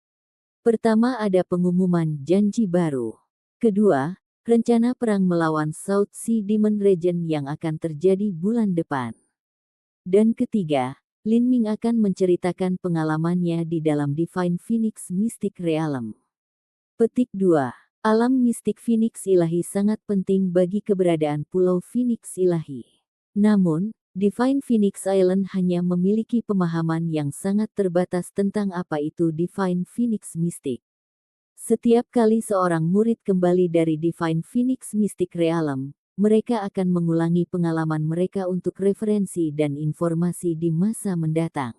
Pertama ada pengumuman janji baru. Kedua, rencana perang melawan South Sea Demon Region yang akan terjadi bulan depan. Dan ketiga, Lin Ming akan menceritakan pengalamannya di dalam Divine Phoenix Mystic Realm. Petik 2. Alam mistik Phoenix Ilahi sangat penting bagi keberadaan Pulau Phoenix Ilahi. Namun, Divine Phoenix Island hanya memiliki pemahaman yang sangat terbatas tentang apa itu Divine Phoenix Mystic. Setiap kali seorang murid kembali dari Divine Phoenix Mystic Realm, mereka akan mengulangi pengalaman mereka untuk referensi dan informasi di masa mendatang.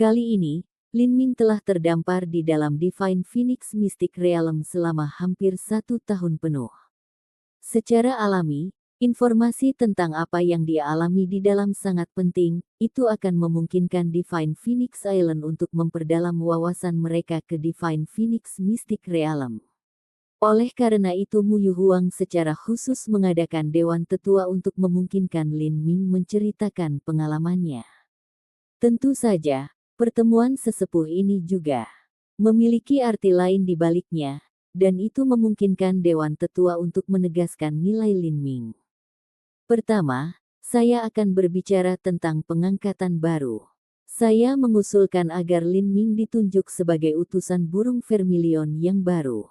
Kali ini, Lin Ming telah terdampar di dalam Divine Phoenix Mystic Realm selama hampir 1 tahun penuh. Secara alami, informasi tentang apa yang dia alami di dalam sangat penting, itu akan memungkinkan Divine Phoenix Island untuk memperdalam wawasan mereka ke Divine Phoenix Mystic Realm. Oleh karena itu Mu Yu Huang secara khusus mengadakan Dewan Tetua untuk memungkinkan Lin Ming menceritakan pengalamannya. Tentu saja, pertemuan sesepuh ini juga memiliki arti lain di baliknya, dan itu memungkinkan Dewan Tetua untuk menegaskan nilai Lin Ming. Pertama, saya akan berbicara tentang pengangkatan baru. Saya mengusulkan agar Lin Ming ditunjuk sebagai utusan burung vermilion yang baru.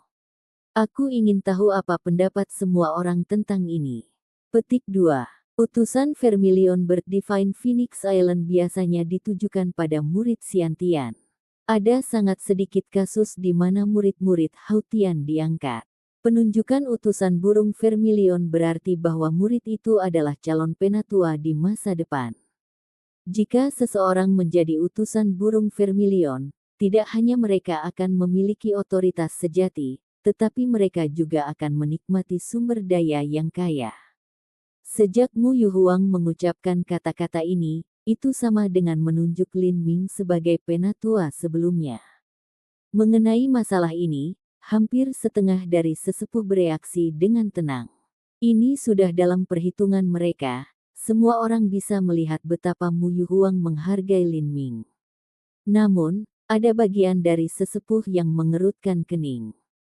Aku ingin tahu apa pendapat semua orang tentang ini. Petik 2. Utusan Vermilion Bird Divine Phoenix Island biasanya ditujukan pada murid Xiantian. Ada sangat sedikit kasus di mana murid-murid Hautian diangkat. Penunjukan utusan burung Vermilion berarti bahwa murid itu adalah calon penatua di masa depan. Jika seseorang menjadi utusan burung Vermilion, tidak hanya mereka akan memiliki otoritas sejati, tetapi mereka juga akan menikmati sumber daya yang kaya. Sejak Mu Yu Huang mengucapkan kata-kata ini, itu sama dengan menunjuk Lin Ming sebagai penatua sebelumnya. Mengenai masalah ini, hampir setengah dari sesepuh bereaksi dengan tenang. Ini sudah dalam perhitungan mereka, semua orang bisa melihat betapa Mu Yu Huang menghargai Lin Ming. Namun, ada bagian dari sesepuh yang mengerutkan kening.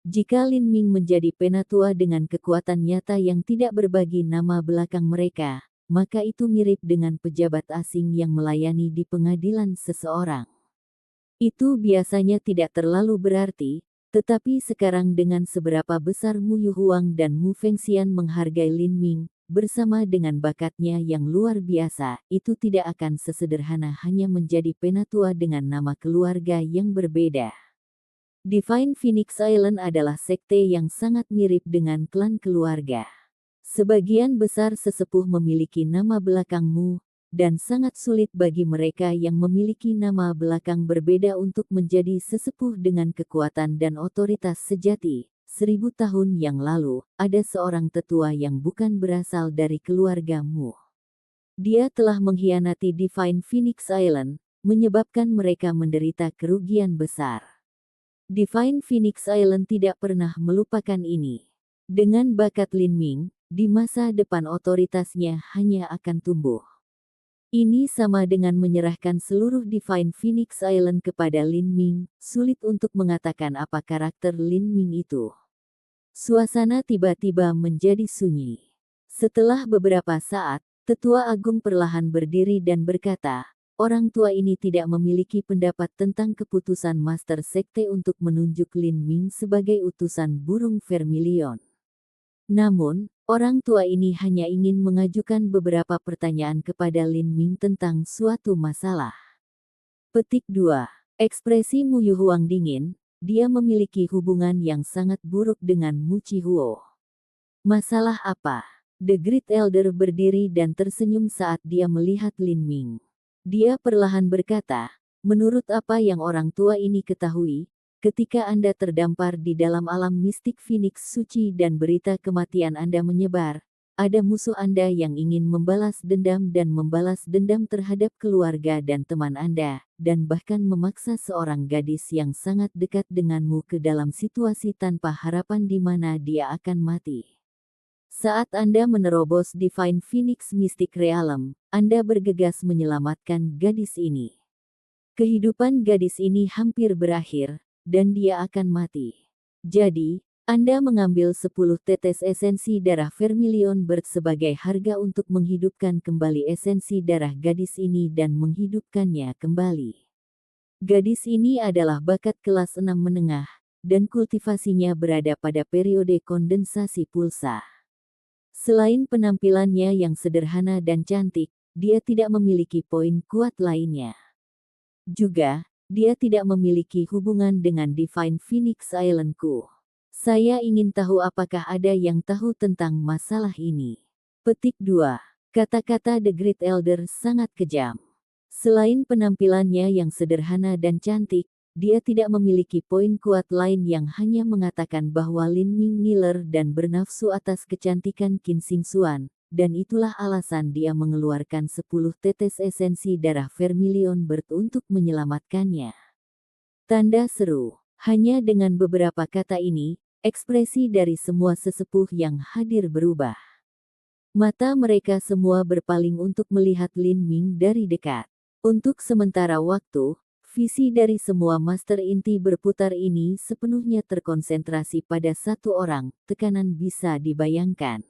Jika Lin Ming menjadi penatua dengan kekuatan nyata yang tidak berbagi nama belakang mereka, maka itu mirip dengan pejabat asing yang melayani di pengadilan seseorang. Itu biasanya tidak terlalu berarti, tetapi sekarang dengan seberapa besar Mu Yu Huang dan Mu Fengxian menghargai Lin Ming, bersama dengan bakatnya yang luar biasa, itu tidak akan sesederhana hanya menjadi penatua dengan nama keluarga yang berbeda. Divine Phoenix Island adalah sekte yang sangat mirip dengan klan keluarga. Sebagian besar sesepuh memiliki nama belakang Mu, dan sangat sulit bagi mereka yang memiliki nama belakang berbeda untuk menjadi sesepuh dengan kekuatan dan otoritas sejati. 1000 tahun yang lalu, ada seorang tetua yang bukan berasal dari keluarga Mu. Dia telah mengkhianati Divine Phoenix Island, menyebabkan mereka menderita kerugian besar. Divine Phoenix Island tidak pernah melupakan ini. Dengan bakat Lin Ming, di masa depan otoritasnya hanya akan tumbuh. Ini sama dengan menyerahkan seluruh Divine Phoenix Island kepada Lin Ming, sulit untuk mengatakan apa karakter Lin Ming itu. Suasana tiba-tiba menjadi sunyi. Setelah beberapa saat, Tetua Agung perlahan berdiri dan berkata, orang tua ini tidak memiliki pendapat tentang keputusan Master Sekte untuk menunjuk Lin Ming sebagai utusan burung vermilion. Namun, orang tua ini hanya ingin mengajukan beberapa pertanyaan kepada Lin Ming tentang suatu masalah. Petik 2. Ekspresi Mu Yu Huang dingin, dia memiliki hubungan yang sangat buruk dengan Mu Chi Huo. Masalah apa? The Great Elder berdiri dan tersenyum saat dia melihat Lin Ming. Dia perlahan berkata, menurut apa yang orang tua ini ketahui, ketika Anda terdampar di dalam alam mistik Phoenix suci dan berita kematian Anda menyebar, ada musuh Anda yang ingin membalas dendam terhadap keluarga dan teman Anda, dan bahkan memaksa seorang gadis yang sangat dekat denganmu ke dalam situasi tanpa harapan di mana dia akan mati. Saat Anda menerobos Divine Phoenix Mystic Realm, Anda bergegas menyelamatkan gadis ini. Kehidupan gadis ini hampir berakhir, dan dia akan mati. Jadi, Anda mengambil 10 tetes esensi darah Vermilion Bird sebagai harga untuk menghidupkan kembali esensi darah gadis ini dan menghidupkannya kembali. Gadis ini adalah bakat kelas 6 menengah, dan kultivasinya berada pada periode kondensasi pulsa. Selain penampilannya yang sederhana dan cantik, dia tidak memiliki poin kuat lainnya. Juga, dia tidak memiliki hubungan dengan Divine Phoenix Islandku. Saya ingin tahu apakah ada yang tahu tentang masalah ini. Petik 2. Kata-kata The Great Elder sangat kejam. Selain penampilannya yang sederhana dan cantik, dia tidak memiliki poin kuat lain yang hanya mengatakan bahwa Lin Ming ngiler dan bernafsu atas kecantikan Qin Xingxuan, dan itulah alasan dia mengeluarkan 10 tetes esensi darah Vermilion Bird untuk menyelamatkannya. Tanda seru. Hanya dengan beberapa kata ini, ekspresi dari semua sesepuh yang hadir berubah. Mata mereka semua berpaling untuk melihat Lin Ming dari dekat. Untuk sementara waktu, visi dari semua master inti berputar ini sepenuhnya terkonsentrasi pada satu orang, tekanan bisa dibayangkan.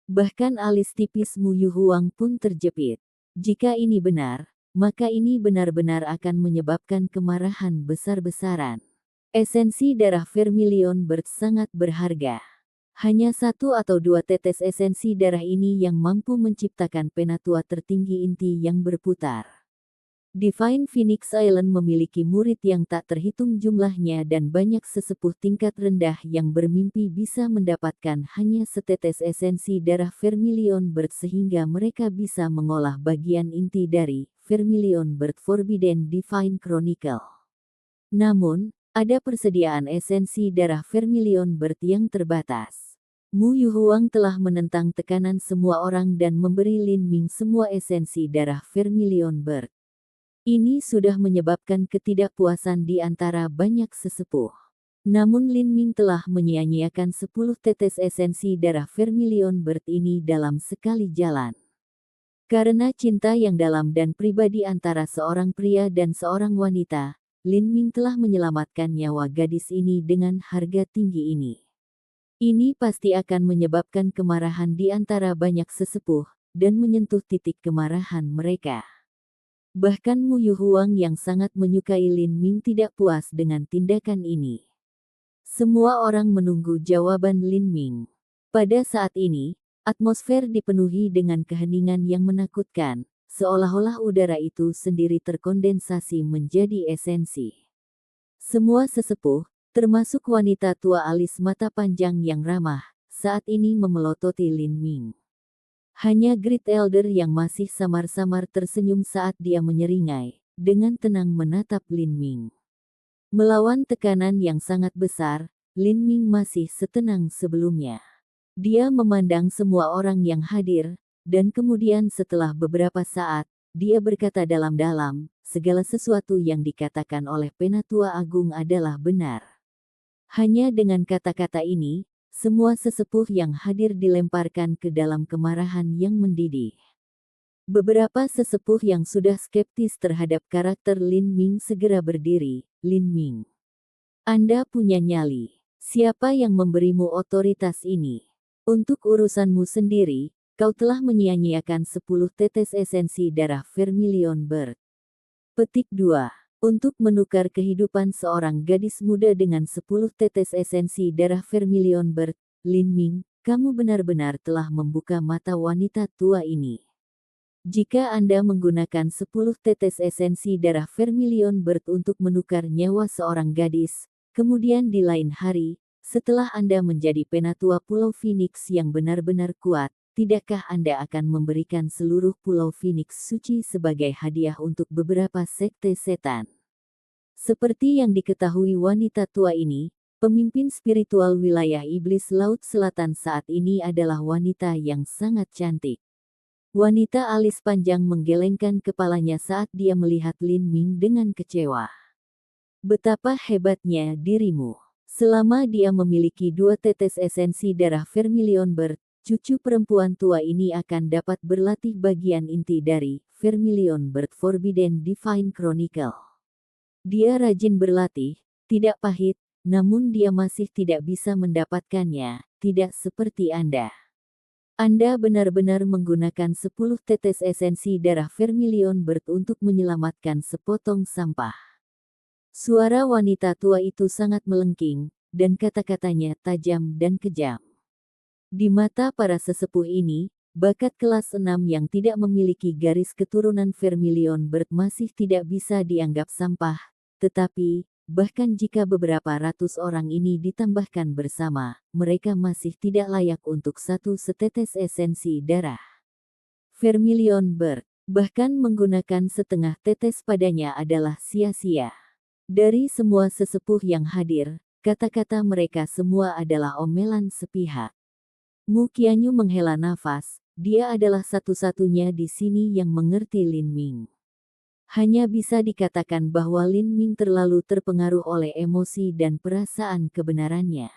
Bahkan alis tipis Mu Yuhuang pun terjepit. Jika ini benar, maka ini benar-benar akan menyebabkan kemarahan besar-besaran. Esensi darah Vermilion Bird sangat berharga. Hanya 1 atau 2 tetes esensi darah ini yang mampu menciptakan penatua tertinggi inti yang berputar. Divine Phoenix Island memiliki murid yang tak terhitung jumlahnya dan banyak sesepuh tingkat rendah yang bermimpi bisa mendapatkan hanya setetes esensi darah Vermilion Bird sehingga mereka bisa mengolah bagian inti dari Vermilion Bird Forbidden Divine Chronicle. Namun, ada persediaan esensi darah Vermilion Bird yang terbatas. Mu Yuhuang telah menentang tekanan semua orang dan memberi Lin Ming semua esensi darah Vermilion Bird. Ini sudah menyebabkan ketidakpuasan di antara banyak sesepuh. Namun Lin Ming telah menyia-nyiakan 10 tetes esensi darah Vermilion Bird ini dalam sekali jalan. Karena cinta yang dalam dan pribadi antara seorang pria dan seorang wanita, Lin Ming telah menyelamatkan nyawa gadis ini dengan harga tinggi ini. Ini pasti akan menyebabkan kemarahan di antara banyak sesepuh, dan menyentuh titik kemarahan mereka. Bahkan Mu Yuhuang yang sangat menyukai Lin Ming tidak puas dengan tindakan ini. Semua orang menunggu jawaban Lin Ming. Pada saat ini, atmosfer dipenuhi dengan keheningan yang menakutkan, seolah-olah udara itu sendiri terkondensasi menjadi esensi. Semua sesepuh, termasuk wanita tua alis mata panjang yang ramah, saat ini memelototi Lin Ming. Hanya Great Elder yang masih samar-samar tersenyum saat dia menyeringai, dengan tenang menatap Lin Ming. Melawan tekanan yang sangat besar, Lin Ming masih setenang sebelumnya. Dia memandang semua orang yang hadir, dan kemudian setelah beberapa saat, dia berkata dalam-dalam, segala sesuatu yang dikatakan oleh Penatua Agung adalah benar. Hanya dengan kata-kata ini, semua sesepuh yang hadir dilemparkan ke dalam kemarahan yang mendidih. Beberapa sesepuh yang sudah skeptis terhadap karakter Lin Ming segera berdiri. Lin Ming, Anda punya nyali. Siapa yang memberimu otoritas ini? Untuk urusanmu sendiri, kau telah menyia-nyiakan 10 tetes esensi darah Vermilion Bird. Petik 2. Untuk menukar kehidupan seorang gadis muda dengan 10 tetes esensi darah Vermilion Bird, Lin Ming, kamu benar-benar telah membuka mata wanita tua ini. Jika Anda menggunakan 10 tetes esensi darah Vermilion Bird untuk menukar nyawa seorang gadis, kemudian di lain hari, setelah Anda menjadi penatua Pulau Phoenix yang benar-benar kuat, tidakkah Anda akan memberikan seluruh Pulau Phoenix suci sebagai hadiah untuk beberapa sekte setan? Seperti yang diketahui wanita tua ini, pemimpin spiritual wilayah Iblis Laut Selatan saat ini adalah wanita yang sangat cantik. Wanita alis panjang menggelengkan kepalanya saat dia melihat Lin Ming dengan kecewa. Betapa hebatnya dirimu. Selama dia memiliki 2 tetes esensi darah Vermilion Bird, cucu perempuan tua ini akan dapat berlatih bagian inti dari Vermilion Bird Forbidden Divine Chronicle. Dia rajin berlatih, tidak pahit, namun dia masih tidak bisa mendapatkannya, tidak seperti Anda. Anda benar-benar menggunakan 10 tetes esensi darah Vermilion Bird untuk menyelamatkan sepotong sampah. Suara wanita tua itu sangat melengking, dan kata-katanya tajam dan kejam. Di mata para sesepuh ini, bakat kelas 6 yang tidak memiliki garis keturunan Vermilion Bird masih tidak bisa dianggap sampah, tetapi, bahkan jika beberapa ratus orang ini ditambahkan bersama, mereka masih tidak layak untuk satu setetes esensi darah Vermilion Bird. Bahkan menggunakan setengah tetes padanya adalah sia-sia. Dari semua sesepuh yang hadir, kata-kata mereka semua adalah omelan sepihak. Mu Qianyu menghela nafas, dia adalah satu-satunya di sini yang mengerti Lin Ming. Hanya bisa dikatakan bahwa Lin Ming terlalu terpengaruh oleh emosi dan perasaan kebenarannya.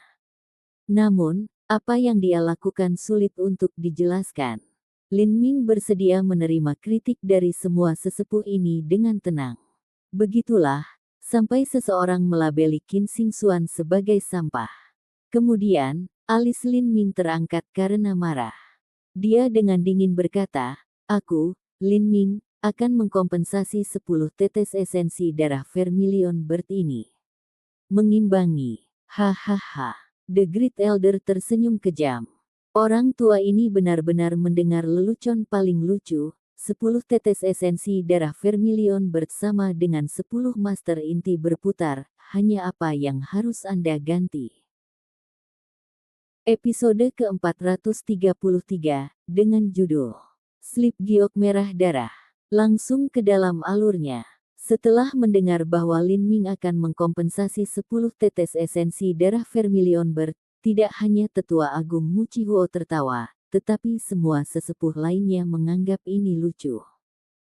Namun, apa yang dia lakukan sulit untuk dijelaskan. Lin Ming bersedia menerima kritik dari semua sesepuh ini dengan tenang. Begitulah, sampai seseorang melabeli Qin Xingxuan sebagai sampah. Kemudian, alis Lin Ming terangkat karena marah. Dia dengan dingin berkata, "Aku, Lin Ming, akan mengkompensasi 10 tetes esensi darah Vermilion Bird ini." Mengimbangi. Hahaha. The Great Elder tersenyum kejam. Orang tua ini benar-benar mendengar lelucon paling lucu. 10 tetes esensi darah Vermilion bersama dengan 10 master inti berputar. Hanya apa yang harus Anda ganti? Episode ke-433, dengan judul Slip Giok Merah Darah. Langsung ke dalam alurnya. Setelah mendengar bahwa Lin Ming akan mengkompensasi 10 tetes esensi darah Vermilion Bird, tidak hanya Tetua Agung Mu Qihuo tertawa, tetapi semua sesepuh lainnya menganggap ini lucu.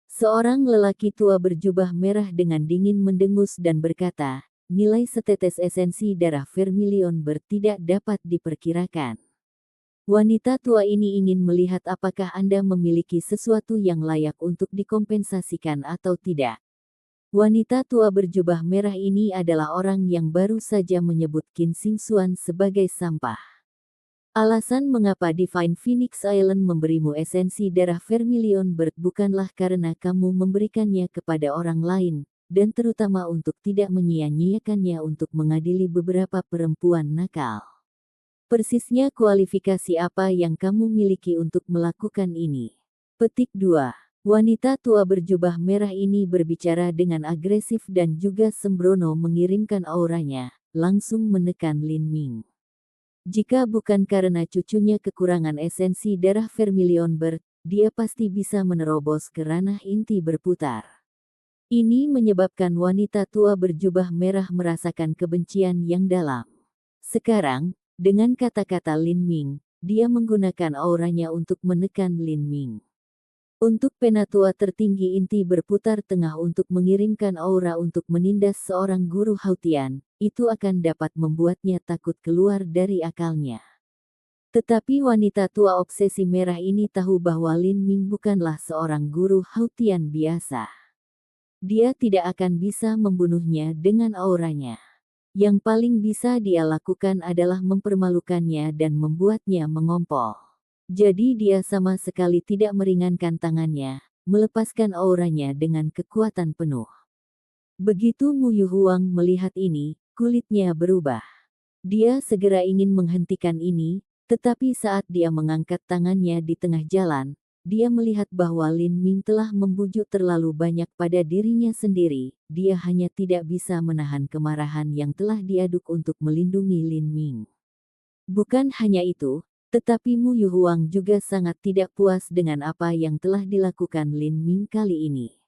Seorang lelaki tua berjubah merah dengan dingin mendengus dan berkata, "Nilai setetes esensi darah Vermilion Bird tidak dapat diperkirakan." Wanita tua ini ingin melihat apakah Anda memiliki sesuatu yang layak untuk dikompensasikan atau tidak. Wanita tua berjubah merah ini adalah orang yang baru saja menyebut Qin Xingxuan sebagai sampah. Alasan mengapa Divine Phoenix Island memberimu esensi darah Vermilion Bird bukanlah karena kamu memberikannya kepada orang lain, dan terutama untuk tidak menyia-nyiakannya untuk mengadili beberapa perempuan nakal. Persisnya kualifikasi apa yang kamu miliki untuk melakukan ini? Petik 2. Wanita tua berjubah merah ini berbicara dengan agresif dan juga sembrono mengirimkan auranya, langsung menekan Lin Ming. Jika bukan karena cucunya kekurangan esensi darah Vermilion Bird, dia pasti bisa menerobos ke ranah inti berputar. Ini menyebabkan wanita tua berjubah merah merasakan kebencian yang dalam. Sekarang, dengan kata-kata Lin Ming, dia menggunakan auranya untuk menekan Lin Ming. Untuk penatua tertinggi inti berputar tengah untuk mengirimkan aura untuk menindas seorang guru Hautian, itu akan dapat membuatnya takut keluar dari akalnya. Tetapi wanita tua obsesi merah ini tahu bahwa Lin Ming bukanlah seorang guru Hautian biasa. Dia tidak akan bisa membunuhnya dengan auranya. Yang paling bisa dia lakukan adalah mempermalukannya dan membuatnya mengompol. Jadi dia sama sekali tidak meringankan tangannya, melepaskan auranya dengan kekuatan penuh. Begitu Mu Yuhuang melihat ini, kulitnya berubah. Dia segera ingin menghentikan ini, tetapi saat dia mengangkat tangannya di tengah jalan, dia melihat bahwa Lin Ming telah membujuk terlalu banyak pada dirinya sendiri. Dia hanya tidak bisa menahan kemarahan yang telah diaduk untuk melindungi Lin Ming. Bukan hanya itu, tetapi Mu Yuhuang juga sangat tidak puas dengan apa yang telah dilakukan Lin Ming kali ini.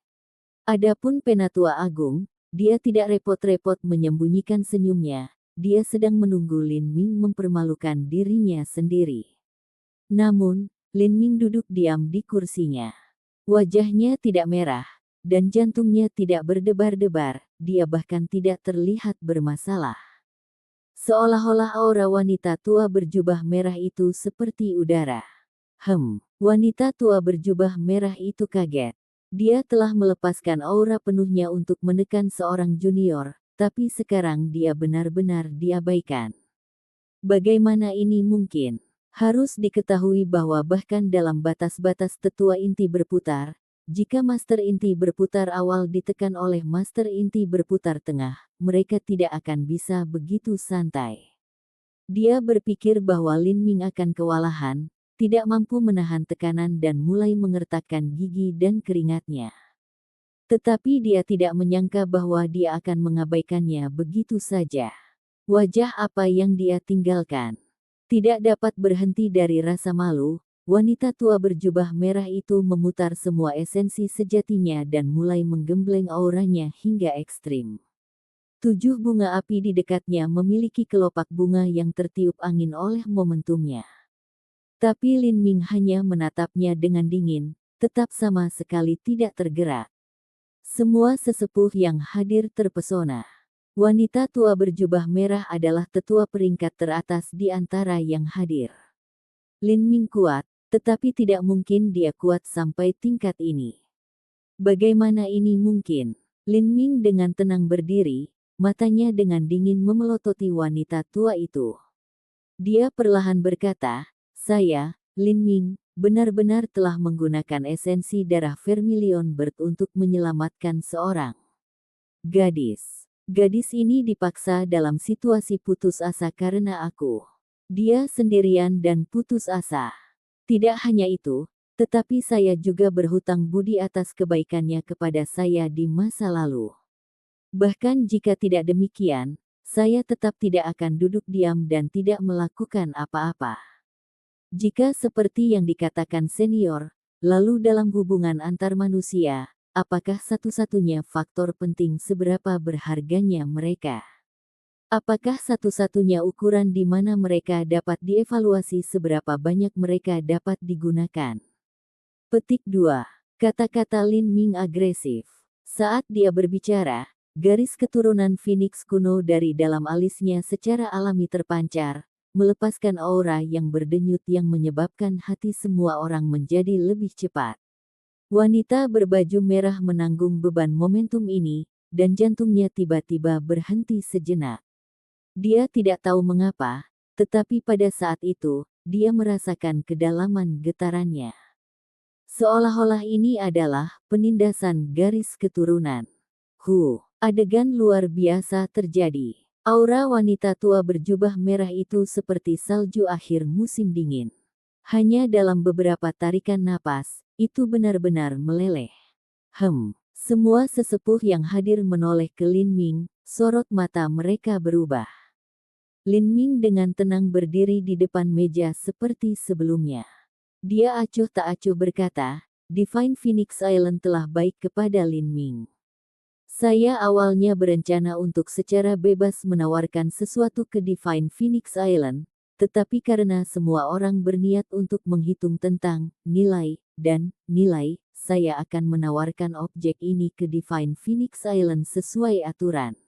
Adapun Penatua Agung, dia tidak repot-repot menyembunyikan senyumnya, dia sedang menunggu Lin Ming mempermalukan dirinya sendiri. Namun, Lin Ming duduk diam di kursinya. Wajahnya tidak merah, dan jantungnya tidak berdebar-debar, dia bahkan tidak terlihat bermasalah. Seolah-olah aura wanita tua berjubah merah itu seperti udara. Wanita tua berjubah merah itu kaget. Dia telah melepaskan aura penuhnya untuk menekan seorang junior, tapi sekarang dia benar-benar diabaikan. Bagaimana ini mungkin? Harus diketahui bahwa bahkan dalam batas-batas tetua inti berputar, jika Master Inti berputar awal ditekan oleh Master Inti berputar tengah, mereka tidak akan bisa begitu santai. Dia berpikir bahwa Lin Ming akan kewalahan, tidak mampu menahan tekanan dan mulai mengertakkan gigi dan keringatnya. Tetapi dia tidak menyangka bahwa dia akan mengabaikannya begitu saja. Wajah apa yang dia tinggalkan? Tidak dapat berhenti dari rasa malu, wanita tua berjubah merah itu memutar semua esensi sejatinya dan mulai menggembleng auranya hingga ekstrim. 7 bunga api di dekatnya memiliki kelopak bunga yang tertiup angin oleh momentumnya. Tapi Lin Ming hanya menatapnya dengan dingin, tetap sama sekali tidak tergerak. Semua sesepuh yang hadir terpesona. Wanita tua berjubah merah adalah tetua peringkat teratas di antara yang hadir. Lin Ming kuat, tetapi tidak mungkin dia kuat sampai tingkat ini. Bagaimana ini mungkin? Lin Ming dengan tenang berdiri, matanya dengan dingin memelototi wanita tua itu. Dia perlahan berkata, "Saya, Lin Ming, benar-benar telah menggunakan esensi darah Vermilion Bird untuk menyelamatkan seorang gadis. Gadis ini dipaksa dalam situasi putus asa karena aku. Dia sendirian dan putus asa. Tidak hanya itu, tetapi saya juga berhutang budi atas kebaikannya kepada saya di masa lalu. Bahkan jika tidak demikian, saya tetap tidak akan duduk diam dan tidak melakukan apa-apa." Jika seperti yang dikatakan senior, lalu dalam hubungan antar manusia, apakah satu-satunya faktor penting seberapa berharganya mereka? Apakah satu-satunya ukuran di mana mereka dapat dievaluasi seberapa banyak mereka dapat digunakan? Petik 2. Kata-kata Lin Ming agresif. Saat dia berbicara, garis keturunan Phoenix kuno dari dalam alisnya secara alami terpancar, melepaskan aura yang berdenyut yang menyebabkan hati semua orang menjadi lebih cepat. Wanita berbaju merah menanggung beban momentum ini, dan jantungnya tiba-tiba berhenti sejenak. Dia tidak tahu mengapa, tetapi pada saat itu, dia merasakan kedalaman getarannya. Seolah-olah ini adalah penindasan garis keturunan. Adegan luar biasa terjadi. Aura wanita tua berjubah merah itu seperti salju akhir musim dingin. Hanya dalam beberapa tarikan napas, itu benar-benar meleleh. Semua sesepuh yang hadir menoleh ke Lin Ming, sorot mata mereka berubah. Lin Ming dengan tenang berdiri di depan meja seperti sebelumnya. Dia acuh tak acuh berkata, "Divine Phoenix Island telah baik kepada Lin Ming. Saya awalnya berencana untuk secara bebas menawarkan sesuatu ke Divine Phoenix Island, tetapi karena semua orang berniat untuk menghitung tentang nilai dan nilai, saya akan menawarkan objek ini ke Divine Phoenix Island sesuai aturan."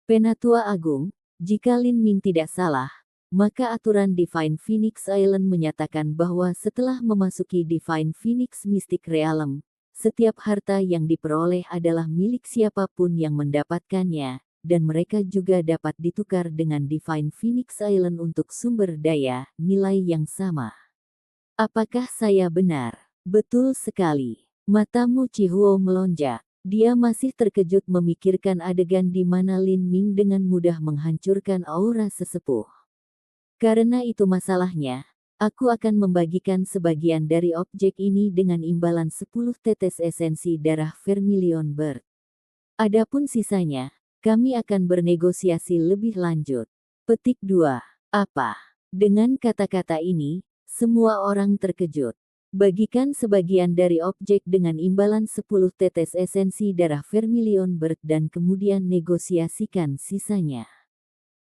Penatua Agung, jika Lin Ming tidak salah, maka aturan Divine Phoenix Island menyatakan bahwa setelah memasuki Divine Phoenix Mystic Realm, setiap harta yang diperoleh adalah milik siapapun yang mendapatkannya, dan mereka juga dapat ditukar dengan Divine Phoenix Island untuk sumber daya, nilai yang sama. Apakah saya benar? Betul sekali. Mata Mu Chihuo melonjak. Dia masih terkejut memikirkan adegan di mana Lin Ming dengan mudah menghancurkan aura sesepuh. Karena itu masalahnya, aku akan membagikan sebagian dari objek ini dengan imbalan 10 tetes esensi darah Vermilion Bird. Adapun sisanya, kami akan bernegosiasi lebih lanjut. Petik 2. Apa? Dengan kata-kata ini, semua orang terkejut. Bagikan sebagian dari objek dengan imbalan 10 tetes esensi darah Vermilion Bird dan kemudian negosiasikan sisanya.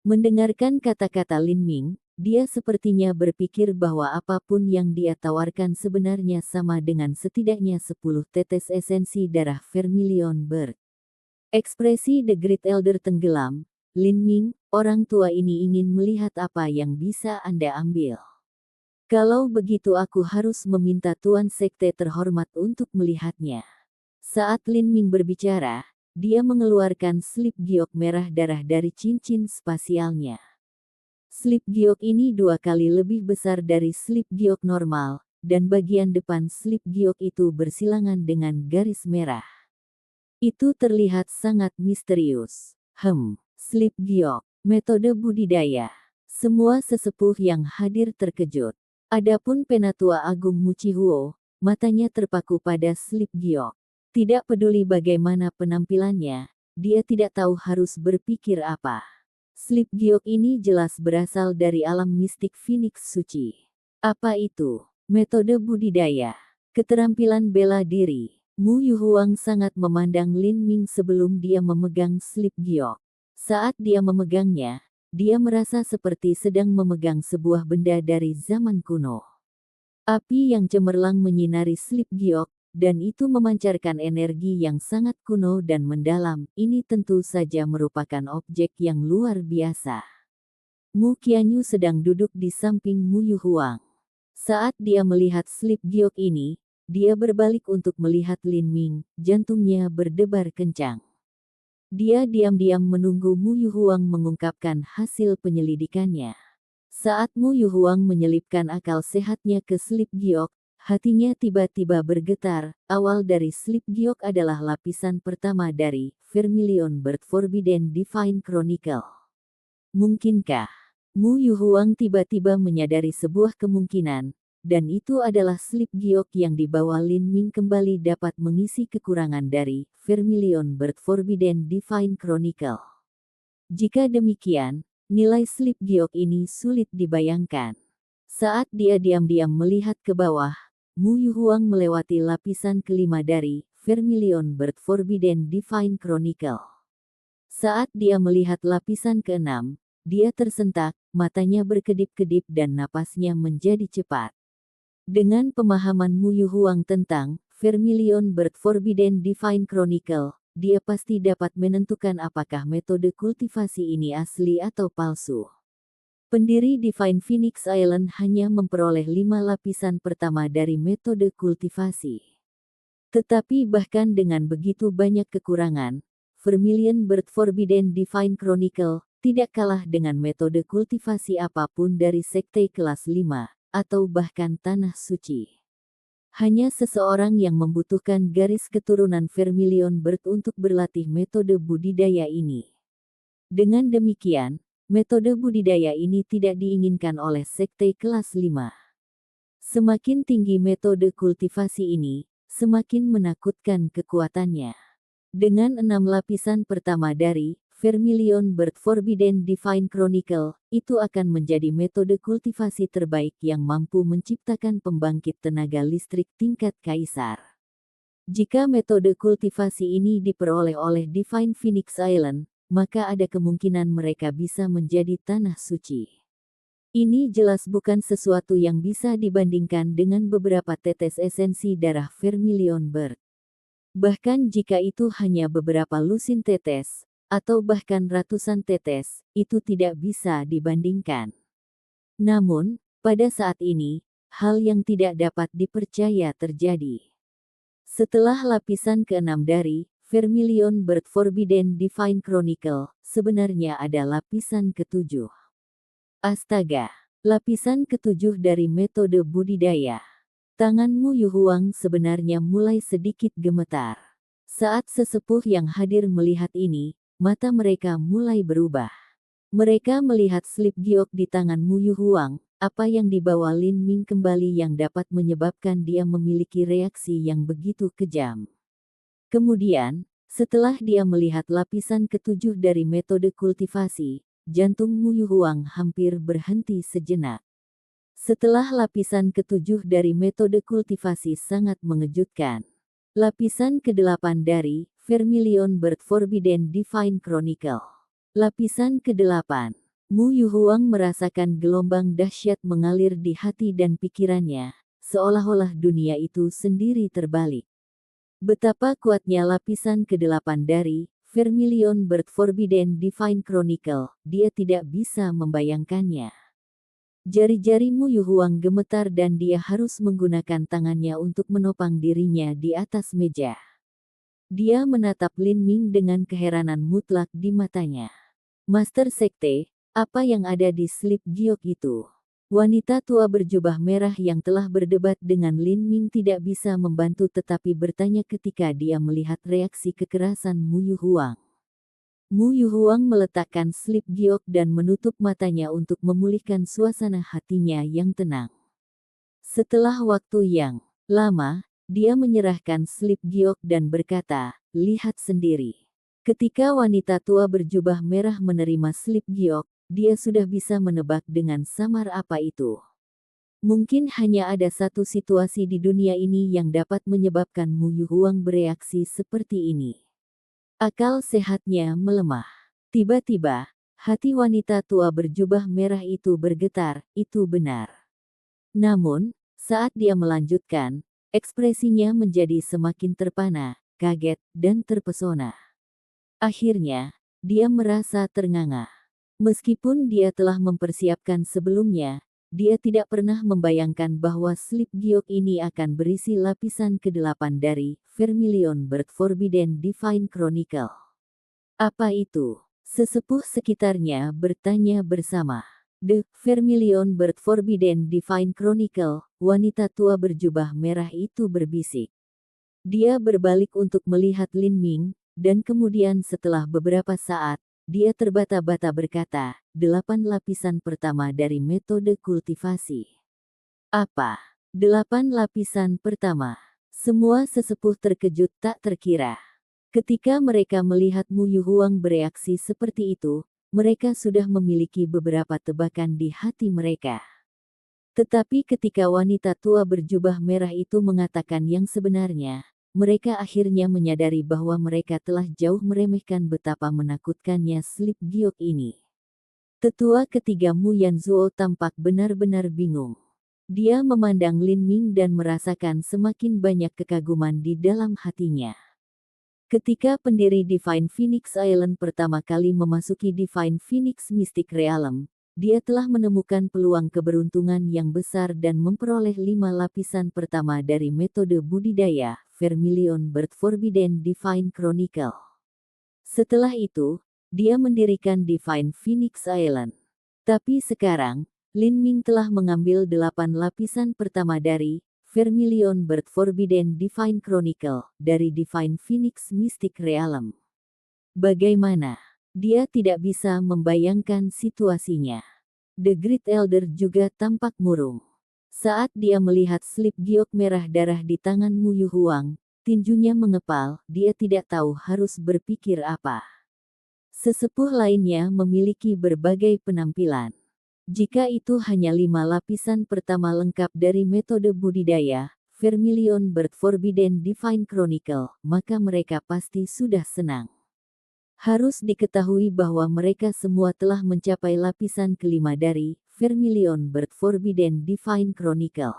Mendengarkan kata-kata Lin Ming, dia sepertinya berpikir bahwa apapun yang dia tawarkan sebenarnya sama dengan setidaknya 10 tetes esensi darah Vermilion Bird. Ekspresi The Great Elder tenggelam. Lin Ming, orang tua ini ingin melihat apa yang bisa Anda ambil. Kalau begitu aku harus meminta Tuan Sekte terhormat untuk melihatnya. Saat Lin Ming berbicara, dia mengeluarkan slip giok merah darah dari cincin spasialnya. Slip giok ini 2 kali lebih besar dari slip giok normal, dan bagian depan slip giok itu bersilangan dengan garis merah. Itu terlihat sangat misterius. Slip giok, metode budidaya. Semua sesepuh yang hadir terkejut. Adapun Penatua Agung Muchihuo, matanya terpaku pada Slip Giok. Tidak peduli bagaimana penampilannya, dia tidak tahu harus berpikir apa. Slip Giok ini jelas berasal dari alam mistik Phoenix Suci. Apa itu? Metode budidaya. Keterampilan bela diri. Mu Yuhuang sangat memandang Lin Ming sebelum dia memegang Slip Giok. Saat dia memegangnya, dia merasa seperti sedang memegang sebuah benda dari zaman kuno. Api yang cemerlang menyinari Slip Giok, dan itu memancarkan energi yang sangat kuno dan mendalam. Ini tentu saja merupakan objek yang luar biasa. Mu Qianyu sedang duduk di samping Mu Yuhuang. Saat dia melihat Slip Giok ini, dia berbalik untuk melihat Lin Ming, jantungnya berdebar kencang. Dia diam-diam menunggu Mu Yuhuang mengungkapkan hasil penyelidikannya. Saat Mu Yuhuang menyelipkan akal sehatnya ke Slip Giok, hatinya tiba-tiba bergetar. Awal dari Slip Giok adalah lapisan pertama dari Vermilion Bird Forbidden Divine Chronicle. Mungkinkah Mu Yuhuang tiba-tiba menyadari sebuah kemungkinan, dan itu adalah Slip Giok yang dibawa Lin Ming kembali dapat mengisi kekurangan dari Vermilion Bird Forbidden Divine Chronicle. Jika demikian, nilai Slip Giok ini sulit dibayangkan. Saat dia diam-diam melihat ke bawah, Mu Yuhuang melewati lapisan kelima dari Vermilion Bird Forbidden Divine Chronicle. Saat dia melihat lapisan keenam, dia tersentak, matanya berkedip-kedip dan napasnya menjadi cepat. Dengan pemahaman Mu Yuhuang tentang Vermilion Bird Forbidden Divine Chronicle, dia pasti dapat menentukan apakah metode kultivasi ini asli atau palsu. Pendiri Divine Phoenix Island hanya memperoleh 5 lapisan pertama dari metode kultivasi. Tetapi bahkan dengan begitu banyak kekurangan, Vermilion Bird Forbidden Divine Chronicle tidak kalah dengan metode kultivasi apapun dari sekte kelas 5. Atau bahkan tanah suci. Hanya seseorang yang membutuhkan garis keturunan Vermilion Bird untuk berlatih metode budidaya ini. Dengan demikian, metode budidaya ini tidak diinginkan oleh sekte kelas 5. Semakin tinggi metode kultivasi ini, semakin menakutkan kekuatannya. Dengan 6 lapisan pertama dari Vermilion Bird Forbidden Divine Chronicle, itu akan menjadi metode kultivasi terbaik yang mampu menciptakan pembangkit tenaga listrik tingkat kaisar. Jika metode kultivasi ini diperoleh oleh Divine Phoenix Island, maka ada kemungkinan mereka bisa menjadi tanah suci. Ini jelas bukan sesuatu yang bisa dibandingkan dengan beberapa tetes esensi darah Vermilion Bird. Bahkan jika itu hanya beberapa lusin tetes, atau bahkan ratusan tetes, itu tidak bisa dibandingkan. Namun, pada saat ini, hal yang tidak dapat dipercaya terjadi. Setelah lapisan ke-6 dari Vermilion Bird Forbidden Divine Chronicle, sebenarnya ada lapisan ke-7. Astaga, lapisan ke-7 dari metode budidaya. Tangan Mu Yuhuang sebenarnya mulai sedikit gemetar. Saat sesepuh yang hadir melihat ini, mata mereka mulai berubah. Mereka melihat Slip Giok di tangan Mu Yuhuang, apa yang dibawa Lin Ming kembali yang dapat menyebabkan dia memiliki reaksi yang begitu kejam. Kemudian, setelah dia melihat lapisan ke-7 dari metode kultivasi, jantung Mu Yuhuang hampir berhenti sejenak. Setelah lapisan ke-7 dari metode kultivasi sangat mengejutkan. Lapisan ke-8 dari Vermilion Bird Forbidden Divine Chronicle. Lapisan ke-8. Mu Yuhuang merasakan gelombang dahsyat mengalir di hati dan pikirannya, seolah-olah dunia itu sendiri terbalik. Betapa kuatnya lapisan ke-8 dari Vermilion Bird Forbidden Divine Chronicle, dia tidak bisa membayangkannya. Jari-jari Mu Yuhuang gemetar dan dia harus menggunakan tangannya untuk menopang dirinya di atas meja. Dia menatap Lin Ming dengan keheranan mutlak di matanya. Master Sekte, apa yang ada di Slip Giok itu? Wanita tua berjubah merah yang telah berdebat dengan Lin Ming tidak bisa membantu tetapi bertanya ketika dia melihat reaksi kekerasan Mu Yuhuang. Mu Yuhuang meletakkan slip giok dan menutup matanya untuk memulihkan suasana hatinya yang tenang. Setelah waktu yang lama, dia menyerahkan slip giok dan berkata, "Lihat sendiri." Ketika wanita tua berjubah merah menerima slip giok, dia sudah bisa menebak dengan samar apa itu. Mungkin hanya ada satu situasi di dunia ini yang dapat menyebabkan Mu Yuhuang bereaksi seperti ini. Akal sehatnya melemah. Tiba-tiba, hati wanita tua berjubah merah itu bergetar, itu benar. Namun, saat dia melanjutkan, ekspresinya menjadi semakin terpana, kaget, dan terpesona. Akhirnya, dia merasa ternganga. Meskipun dia telah mempersiapkan sebelumnya, dia tidak pernah membayangkan bahwa slip giok ini akan berisi lapisan ke-8 dari Vermilion Bird Forbidden Divine Chronicle. Apa itu? Sesepuh sekitarnya bertanya bersama. The Vermilion Bird Forbidden Divine Chronicle, wanita tua berjubah merah itu berbisik. Dia berbalik untuk melihat Lin Ming, dan kemudian setelah beberapa saat, dia terbata-bata berkata, 8 lapisan pertama dari metode kultivasi. Apa? 8 lapisan pertama. Semua sesepuh terkejut tak terkira. Ketika mereka melihat Mu Yuhuang bereaksi seperti itu, mereka sudah memiliki beberapa tebakan di hati mereka. Tetapi ketika wanita tua berjubah merah itu mengatakan yang sebenarnya, mereka akhirnya menyadari bahwa mereka telah jauh meremehkan betapa menakutkannya slip giok ini. Tetua ketiga Mu Yanzuo tampak benar-benar bingung. Dia memandang Lin Ming dan merasakan semakin banyak kekaguman di dalam hatinya. Ketika pendiri Divine Phoenix Island pertama kali memasuki Divine Phoenix Mystic Realm, dia telah menemukan peluang keberuntungan yang besar dan memperoleh 5 lapisan pertama dari metode budidaya Vermilion Bird Forbidden Divine Chronicle. Setelah itu, dia mendirikan Divine Phoenix Island. Tapi sekarang, Lin Ming telah mengambil 8 lapisan pertama dari Vermilion Bird Forbidden Divine Chronicle dari Divine Phoenix Mystic Realm. Bagaimana? Dia tidak bisa membayangkan situasinya. The Great Elder juga tampak murung. Saat dia melihat slip giok merah darah di tangan Mu Yuhuang, tinjunya mengepal, dia tidak tahu harus berpikir apa. Sesepuh lainnya memiliki berbagai penampilan. Jika itu hanya 5 lapisan pertama lengkap dari metode budidaya, Vermilion Bird Forbidden Divine Chronicle, maka mereka pasti sudah senang. Harus diketahui bahwa mereka semua telah mencapai lapisan kelima dari Vermilion Bird Forbidden Divine Chronicle.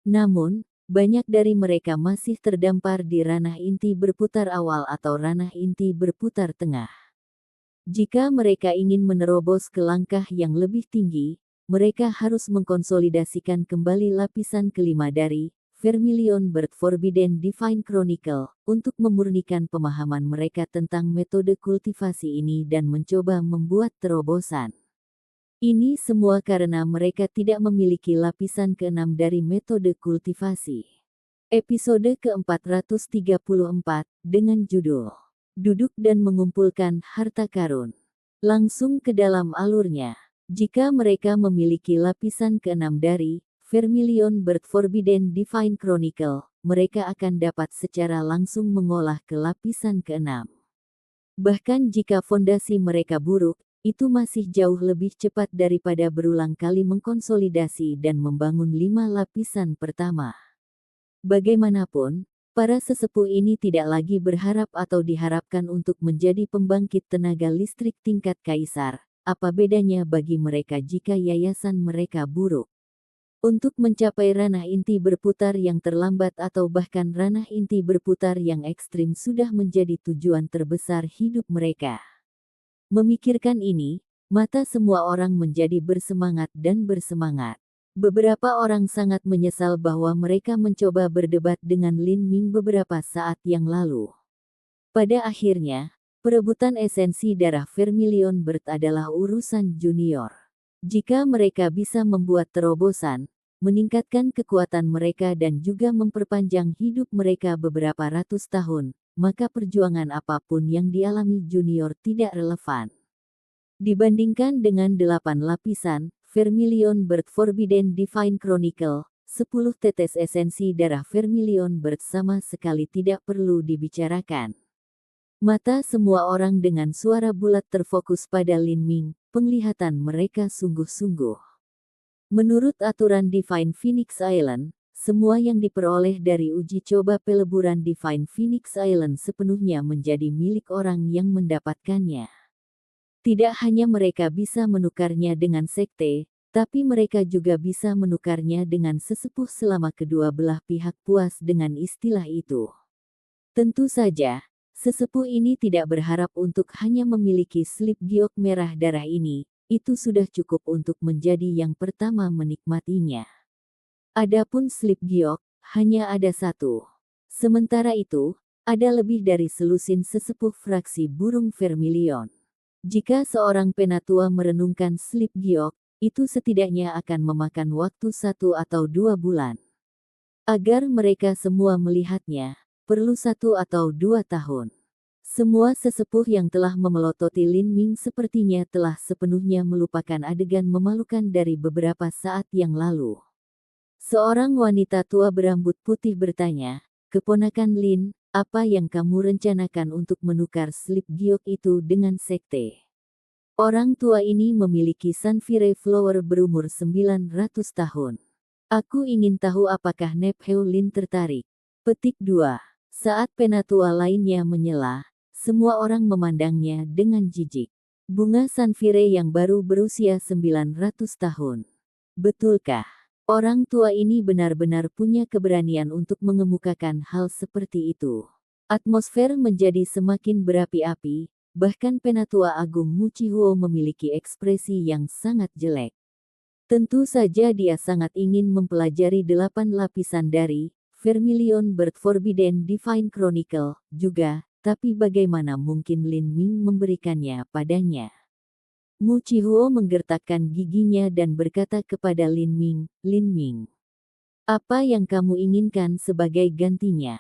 Namun, banyak dari mereka masih terdampar di ranah inti berputar awal atau ranah inti berputar tengah. Jika mereka ingin menerobos ke langkah yang lebih tinggi, mereka harus mengkonsolidasikan kembali lapisan kelima dari Vermilion Bird Forbidden Divine Chronicle untuk memurnikan pemahaman mereka tentang metode kultivasi ini dan mencoba membuat terobosan. Ini semua karena mereka tidak memiliki lapisan ke-6 dari metode kultivasi. Episode ke-434 dengan judul Duduk dan mengumpulkan harta karun. Langsung ke dalam alurnya. Jika mereka memiliki lapisan ke-6 dari Vermilion Bird Forbidden Divine Chronicle, mereka akan dapat secara langsung mengolah ke lapisan ke-6. Bahkan jika fondasi mereka buruk, itu masih jauh lebih cepat daripada berulang kali mengkonsolidasi dan membangun 5 lapisan pertama. Bagaimanapun, para sesepuh ini tidak lagi berharap atau diharapkan untuk menjadi pembangkit tenaga listrik tingkat kaisar. Apa bedanya bagi mereka jika yayasan mereka buruk? Untuk mencapai ranah inti berputar yang terlambat atau bahkan ranah inti berputar yang ekstrim sudah menjadi tujuan terbesar hidup mereka. Memikirkan ini, mata semua orang menjadi bersemangat dan bersemangat. Beberapa orang sangat menyesal bahwa mereka mencoba berdebat dengan Lin Ming beberapa saat yang lalu. Pada akhirnya, perebutan esensi darah Vermilion Bird adalah urusan junior. Jika mereka bisa membuat terobosan, meningkatkan kekuatan mereka dan juga memperpanjang hidup mereka beberapa ratus tahun, maka perjuangan apapun yang dialami junior tidak relevan. Dibandingkan dengan 8 lapisan, Vermilion Bird Forbidden Divine Chronicle, 10 tetes esensi darah Vermilion Bird sama sekali tidak perlu dibicarakan. Mata semua orang dengan suara bulat terfokus pada Lin Ming, penglihatan mereka sungguh-sungguh. Menurut aturan Divine Phoenix Island, semua yang diperoleh dari uji coba peleburan Divine Phoenix Island sepenuhnya menjadi milik orang yang mendapatkannya. Tidak hanya mereka bisa menukarnya dengan sekte, tapi mereka juga bisa menukarnya dengan sesepuh selama kedua belah pihak puas dengan istilah itu. Tentu saja, sesepuh ini tidak berharap untuk hanya memiliki slip giok merah darah ini, itu sudah cukup untuk menjadi yang pertama menikmatinya. Adapun slip giok, hanya ada satu. Sementara itu, ada lebih dari selusin sesepuh fraksi burung Vermilion. Jika seorang penatua merenungkan slip giok, itu setidaknya akan memakan waktu 1 atau 2 bulan. Agar mereka semua melihatnya, perlu 1 atau 2 tahun. Semua sesepuh yang telah memelototi Lin Ming sepertinya telah sepenuhnya melupakan adegan memalukan dari beberapa saat yang lalu. Seorang wanita tua berambut putih bertanya, "Keponakan Lin, apa yang kamu rencanakan untuk menukar slip giok itu dengan sekte?" Orang tua ini memiliki Sunfire Flower berumur 900 tahun. "Aku ingin tahu apakah Nep Heu Lin tertarik." Petik 2. Saat penatua lainnya menyela, semua orang memandangnya dengan jijik. Bunga Sunfire yang baru berusia 900 tahun. Betulkah? Orang tua ini benar-benar punya keberanian untuk mengemukakan hal seperti itu. Atmosfer menjadi semakin berapi-api, bahkan penatua agung Mu Chihuo memiliki ekspresi yang sangat jelek. Tentu saja dia sangat ingin mempelajari 8 lapisan dari Vermilion Bird Forbidden Divine Chronicle juga, tapi bagaimana mungkin Lin Ming memberikannya padanya? Mu Chihuo menggertakkan giginya dan berkata kepada Lin Ming, "Lin Ming, apa yang kamu inginkan sebagai gantinya?"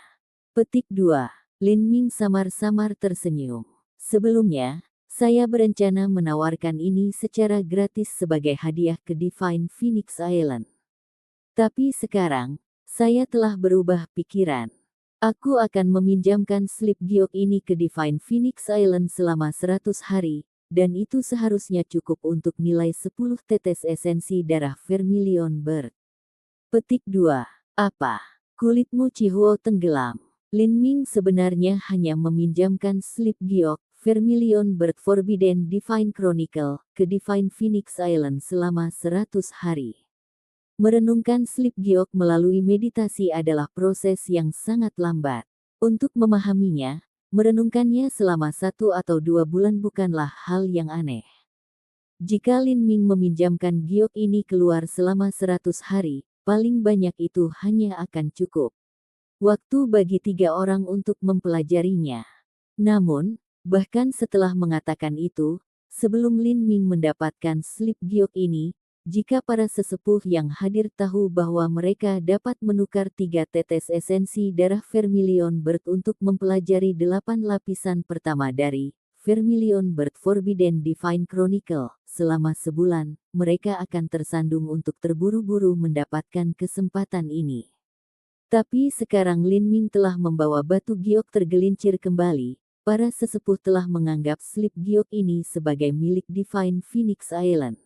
Petik 2. Lin Ming samar-samar tersenyum. "Sebelumnya, saya berencana menawarkan ini secara gratis sebagai hadiah ke Divine Phoenix Island. Tapi sekarang, saya telah berubah pikiran. Aku akan meminjamkan slip giok ini ke Divine Phoenix Island selama 100 hari, dan itu seharusnya cukup untuk nilai 10 tetes esensi darah Vermilion Bird." Petik 2. Apa? Kulitmu Chihuo tenggelam. Lin Ming sebenarnya hanya meminjamkan slip giok Vermilion Bird Forbidden Divine Chronicle ke Divine Phoenix Island selama 100 hari. Merenungkan slip giok melalui meditasi adalah proses yang sangat lambat. Untuk memahaminya, merenungkannya selama 1 atau 2 bulan bukanlah hal yang aneh. Jika Lin Ming meminjamkan giok ini keluar selama 100 hari, paling banyak itu hanya akan cukup waktu bagi 3 orang untuk mempelajarinya. Namun, bahkan setelah mengatakan itu, sebelum Lin Ming mendapatkan slip giok ini, jika para sesepuh yang hadir tahu bahwa mereka dapat menukar 3 tetes esensi darah Vermilion Bird untuk mempelajari 8 lapisan pertama dari Vermilion Bird Forbidden Divine Chronicle selama sebulan, mereka akan tersandung untuk terburu-buru mendapatkan kesempatan ini. Tapi sekarang Lin Ming telah membawa batu giok tergelincir kembali, para sesepuh telah menganggap slip giok ini sebagai milik Divine Phoenix Island.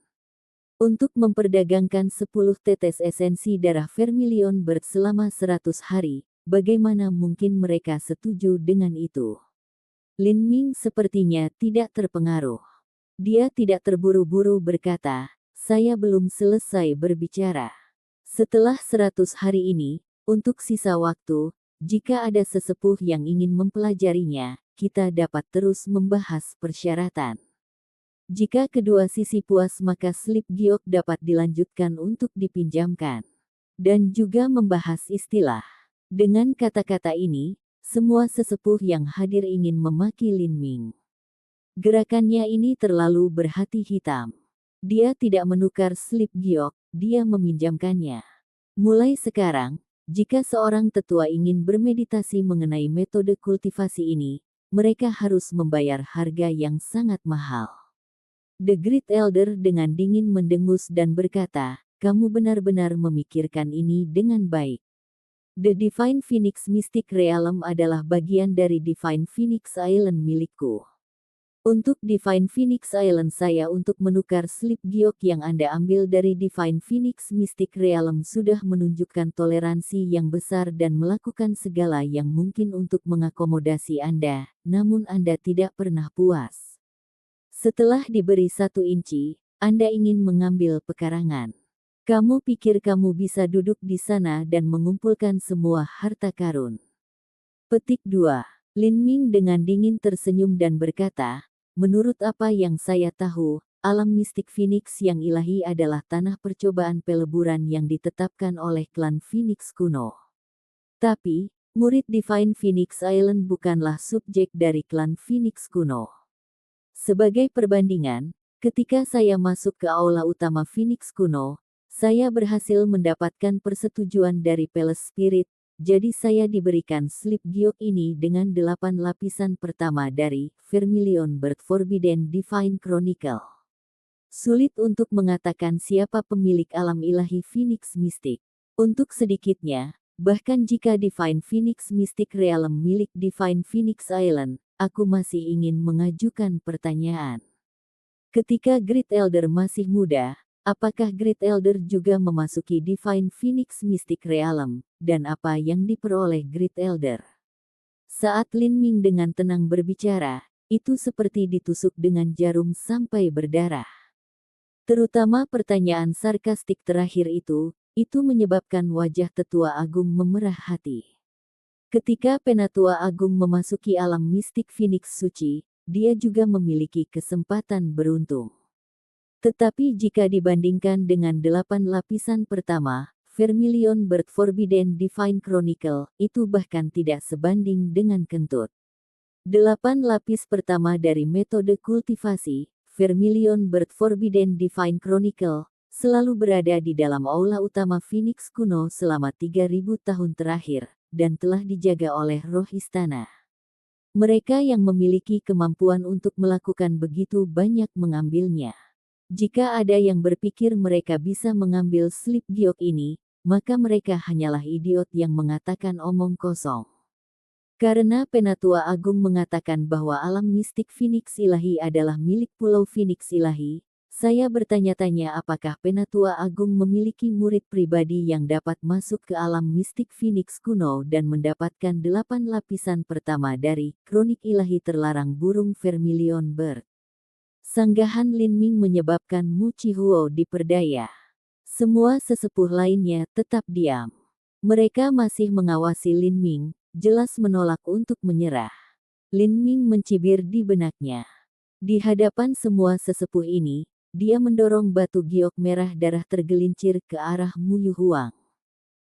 Untuk memperdagangkan 10 tetes esensi darah Vermilion Bird selama 100 hari, bagaimana mungkin mereka setuju dengan itu? Lin Ming sepertinya tidak terpengaruh. Dia tidak terburu-buru berkata, "Saya belum selesai berbicara. Setelah 100 hari ini, untuk sisa waktu, jika ada sesepuh yang ingin mempelajarinya, kita dapat terus membahas persyaratan. Jika kedua sisi puas maka slip giok dapat dilanjutkan untuk dipinjamkan." Dan juga membahas istilah. Dengan kata-kata ini, semua sesepuh yang hadir ingin memaki Lin Ming. Gerakannya ini terlalu berhati hitam. Dia tidak menukar slip giok, dia meminjamkannya. Mulai sekarang, jika seorang tetua ingin bermeditasi mengenai metode kultivasi ini, mereka harus membayar harga yang sangat mahal. The Great Elder dengan dingin mendengus dan berkata, "Kamu benar-benar memikirkan ini dengan baik. The Divine Phoenix Mystic Realm adalah bagian dari Divine Phoenix Island milikku. Untuk Divine Phoenix Island saya untuk menukar slip giok yang Anda ambil dari Divine Phoenix Mystic Realm sudah menunjukkan toleransi yang besar dan melakukan segala yang mungkin untuk mengakomodasi Anda, namun Anda tidak pernah puas. Setelah diberi 1 inci, Anda ingin mengambil pekarangan. Kamu pikir kamu bisa duduk di sana dan mengumpulkan semua harta karun." Petik 2. Lin Ming dengan dingin tersenyum dan berkata, "Menurut apa yang saya tahu, alam mistik Phoenix yang ilahi adalah tanah percobaan peleburan yang ditetapkan oleh klan Phoenix kuno. Tapi, murid Divine Phoenix Island bukanlah subjek dari klan Phoenix kuno. Sebagai perbandingan, ketika saya masuk ke aula utama Phoenix kuno, saya berhasil mendapatkan persetujuan dari Palace Spirit, jadi saya diberikan slip giok ini dengan 8 lapisan pertama dari Vermilion Bird Forbidden Divine Chronicle. Sulit untuk mengatakan siapa pemilik alam ilahi Phoenix Mystic. Untuk sedikitnya, bahkan jika Divine Phoenix Mystic Realm milik Divine Phoenix Island, aku masih ingin mengajukan pertanyaan. Ketika Great Elder masih muda, apakah Great Elder juga memasuki Divine Phoenix Mystic Realm, dan apa yang diperoleh Great Elder? Saat Lin Ming dengan tenang berbicara, itu seperti ditusuk dengan jarum sampai berdarah. Terutama pertanyaan sarkastik terakhir itu menyebabkan wajah Tetua Agung memerah hati. Ketika Penatua Agung memasuki alam mistik Phoenix Suci, dia juga memiliki kesempatan beruntung. Tetapi jika dibandingkan dengan 8 lapisan pertama, Vermilion Bird Forbidden Divine Chronicle, itu bahkan tidak sebanding dengan kentut. 8 lapis pertama dari metode kultivasi, Vermilion Bird Forbidden Divine Chronicle, selalu berada di dalam aula utama Phoenix kuno selama 3000 tahun terakhir, dan telah dijaga oleh roh istana. Mereka yang memiliki kemampuan untuk melakukan begitu banyak mengambilnya. Jika ada yang berpikir mereka bisa mengambil slip giok ini, maka mereka hanyalah idiot yang mengatakan omong kosong. Karena Penatua Agung mengatakan bahwa alam mistik Phoenix ilahi adalah milik Pulau Phoenix ilahi, saya bertanya-tanya apakah Penatua Agung memiliki murid pribadi yang dapat masuk ke alam mistik Phoenix kuno dan mendapatkan 8 lapisan pertama dari Kronik Ilahi Terlarang Burung Vermilion Bird. Sanggahan Lin Ming menyebabkan Mu Chihuo diperdaya. Semua sesepuh lainnya tetap diam. Mereka masih mengawasi Lin Ming, jelas menolak untuk menyerah. Lin Ming mencibir di benaknya. Di hadapan semua sesepuh ini, dia mendorong batu giok merah darah tergelincir ke arah Mu Yuhuang.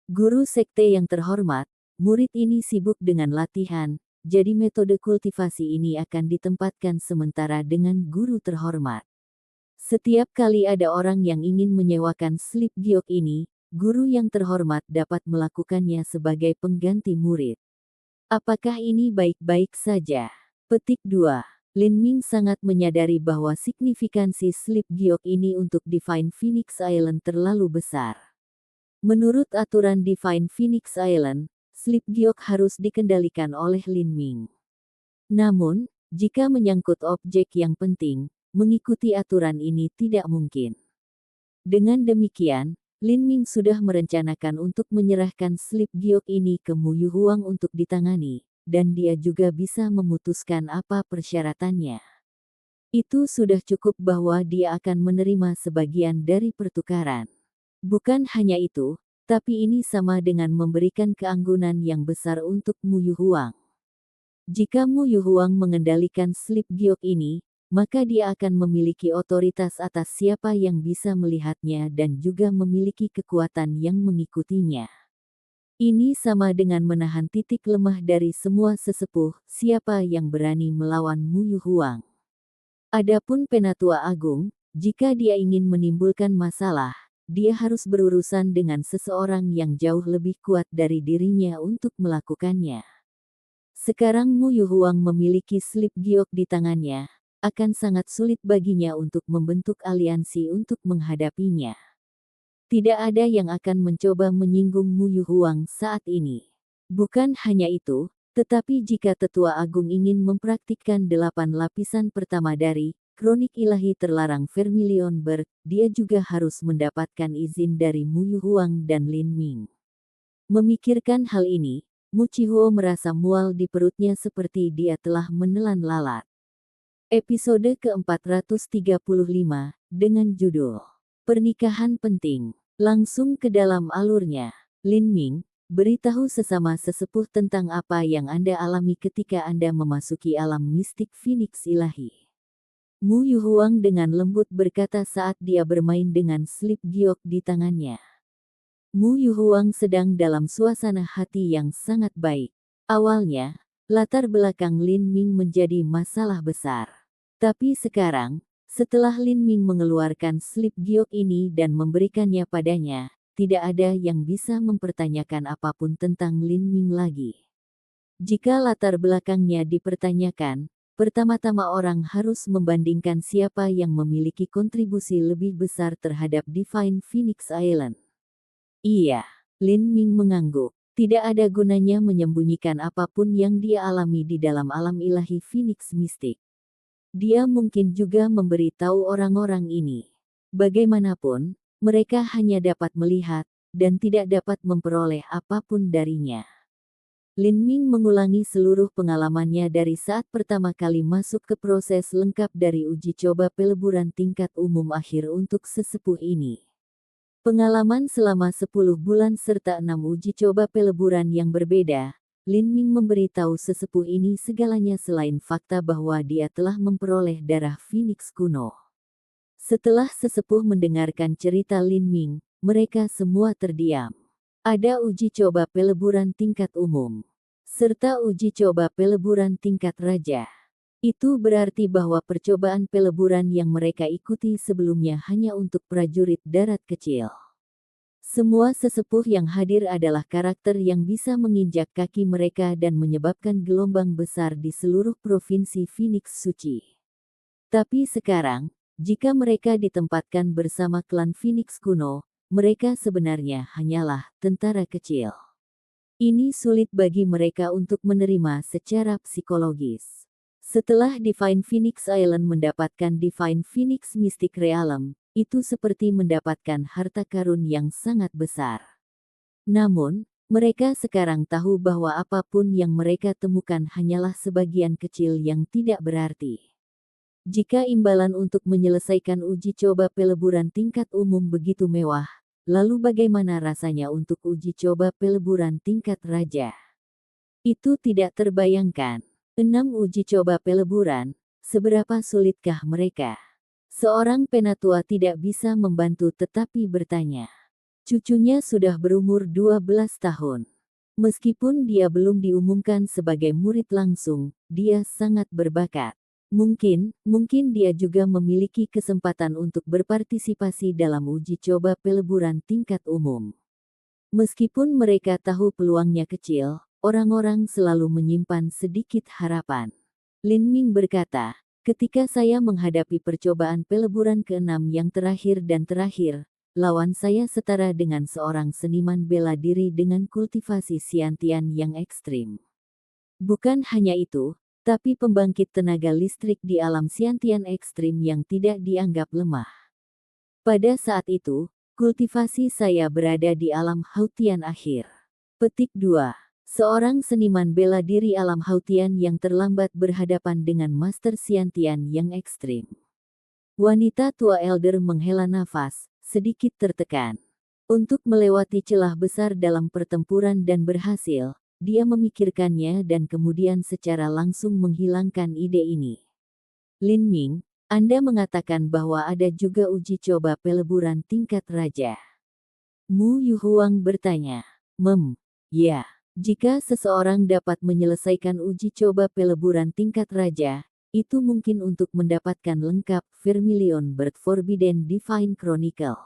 "Guru sekte yang terhormat, murid ini sibuk dengan latihan, jadi metode kultivasi ini akan ditempatkan sementara dengan guru terhormat. Setiap kali ada orang yang ingin menyewakan slip giok ini, guru yang terhormat dapat melakukannya sebagai pengganti murid. Apakah ini baik-baik saja?" Petik 2. Lin Ming sangat menyadari bahwa signifikansi slip giok ini untuk Divine Phoenix Island terlalu besar. Menurut aturan Divine Phoenix Island, slip giok harus dikendalikan oleh Lin Ming. Namun, jika menyangkut objek yang penting, mengikuti aturan ini tidak mungkin. Dengan demikian, Lin Ming sudah merencanakan untuk menyerahkan slip giok ini ke Mu Yuhuang untuk ditangani, dan dia juga bisa memutuskan apa persyaratannya. Itu sudah cukup bahwa dia akan menerima sebagian dari pertukaran. Bukan hanya itu, tapi ini sama dengan memberikan keanggunan yang besar untuk Mu Yuhuang. Jika Mu Yuhuang mengendalikan slip giok ini, maka dia akan memiliki otoritas atas siapa yang bisa melihatnya dan juga memiliki kekuatan yang mengikutinya. Ini sama dengan menahan titik lemah dari semua sesepuh, siapa yang berani melawan Mu Yuhuang. Adapun Penatua Agung, jika dia ingin menimbulkan masalah, dia harus berurusan dengan seseorang yang jauh lebih kuat dari dirinya untuk melakukannya. Sekarang Mu Yuhuang memiliki slip giok di tangannya, akan sangat sulit baginya untuk membentuk aliansi untuk menghadapinya. Tidak ada yang akan mencoba menyinggung Mu Yuhuang saat ini. Bukan hanya itu, tetapi jika Tetua Agung ingin mempraktikkan 8 lapisan pertama dari Kronik Ilahi Terlarang Vermilion Bird, dia juga harus mendapatkan izin dari Mu Yuhuang dan Lin Ming. Memikirkan hal ini, Mu Chihuo merasa mual di perutnya seperti dia telah menelan lalat. Episode ke-435, dengan judul Pernikahan Penting. Langsung ke dalam alurnya. Lin Ming, beritahu sesama sesepuh tentang apa yang Anda alami ketika Anda memasuki alam mistik Phoenix Ilahi. Mu Yuhuang dengan lembut berkata saat dia bermain dengan slip giok di tangannya. Mu Yuhuang sedang dalam suasana hati yang sangat baik. Awalnya, latar belakang Lin Ming menjadi masalah besar. Tapi sekarang, setelah Lin Ming mengeluarkan slip giok ini dan memberikannya padanya, tidak ada yang bisa mempertanyakan apapun tentang Lin Ming lagi. Jika latar belakangnya dipertanyakan, pertama-tama orang harus membandingkan siapa yang memiliki kontribusi lebih besar terhadap Divine Phoenix Island. Iya, Lin Ming mengangguk. Tidak ada gunanya menyembunyikan apapun yang dia alami di dalam alam ilahi Phoenix mistik. Dia mungkin juga memberitahu orang-orang ini. Bagaimanapun, mereka hanya dapat melihat, dan tidak dapat memperoleh apapun darinya. Lin Ming mengulangi seluruh pengalamannya dari saat pertama kali masuk ke proses lengkap dari uji coba peleburan tingkat umum akhir untuk sesepuh ini. Pengalaman selama 10 bulan serta 6 uji coba peleburan yang berbeda, Lin Ming memberitahu sesepuh ini segalanya selain fakta bahwa dia telah memperoleh darah Phoenix kuno. Setelah sesepuh mendengarkan cerita Lin Ming, mereka semua terdiam. Ada uji coba peleburan tingkat umum, serta uji coba peleburan tingkat raja. Itu berarti bahwa percobaan peleburan yang mereka ikuti sebelumnya hanya untuk prajurit darat kecil. Semua sesepuh yang hadir adalah karakter yang bisa menginjak kaki mereka dan menyebabkan gelombang besar di seluruh provinsi Phoenix Suci. Tapi sekarang, jika mereka ditempatkan bersama klan Phoenix kuno, mereka sebenarnya hanyalah tentara kecil. Ini sulit bagi mereka untuk menerima secara psikologis. Setelah Divine Phoenix Island mendapatkan Divine Phoenix Mystic Realm, itu seperti mendapatkan harta karun yang sangat besar. Namun, mereka sekarang tahu bahwa apapun yang mereka temukan hanyalah sebagian kecil yang tidak berarti. Jika imbalan untuk menyelesaikan uji coba peleburan tingkat umum begitu mewah, lalu bagaimana rasanya untuk uji coba peleburan tingkat raja? Itu tidak terbayangkan. 6 uji coba peleburan, seberapa sulitkah mereka? Seorang penatua tidak bisa membantu tetapi bertanya. Cucunya sudah berumur 12 tahun. Meskipun dia belum diumumkan sebagai murid langsung, dia sangat berbakat. Mungkin dia juga memiliki kesempatan untuk berpartisipasi dalam uji coba peleburan tingkat umum. Meskipun mereka tahu peluangnya kecil, orang-orang selalu menyimpan sedikit harapan. Lin Ming berkata, ketika saya menghadapi percobaan peleburan ke-6 yang terakhir dan terakhir, lawan saya setara dengan seorang seniman bela diri dengan kultivasi Xiantian yang ekstrim. Bukan hanya itu, tapi pembangkit tenaga listrik di alam Xiantian ekstrim yang tidak dianggap lemah. Pada saat itu, kultivasi saya berada di alam Hautian akhir. Petik 2. Seorang seniman bela diri alam Hautian yang terlambat berhadapan dengan Master Xiantian yang ekstrim. Wanita tua elder menghela nafas, sedikit tertekan. Untuk melewati celah besar dalam pertempuran dan berhasil, dia memikirkannya dan kemudian secara langsung menghilangkan ide ini. Lin Ming, Anda mengatakan bahwa ada juga uji coba peleburan tingkat raja. Mu Yuhuang bertanya. Ya. Jika seseorang dapat menyelesaikan uji coba peleburan tingkat raja, itu mungkin untuk mendapatkan lengkap Vermilion Bird Forbidden Divine Chronicle.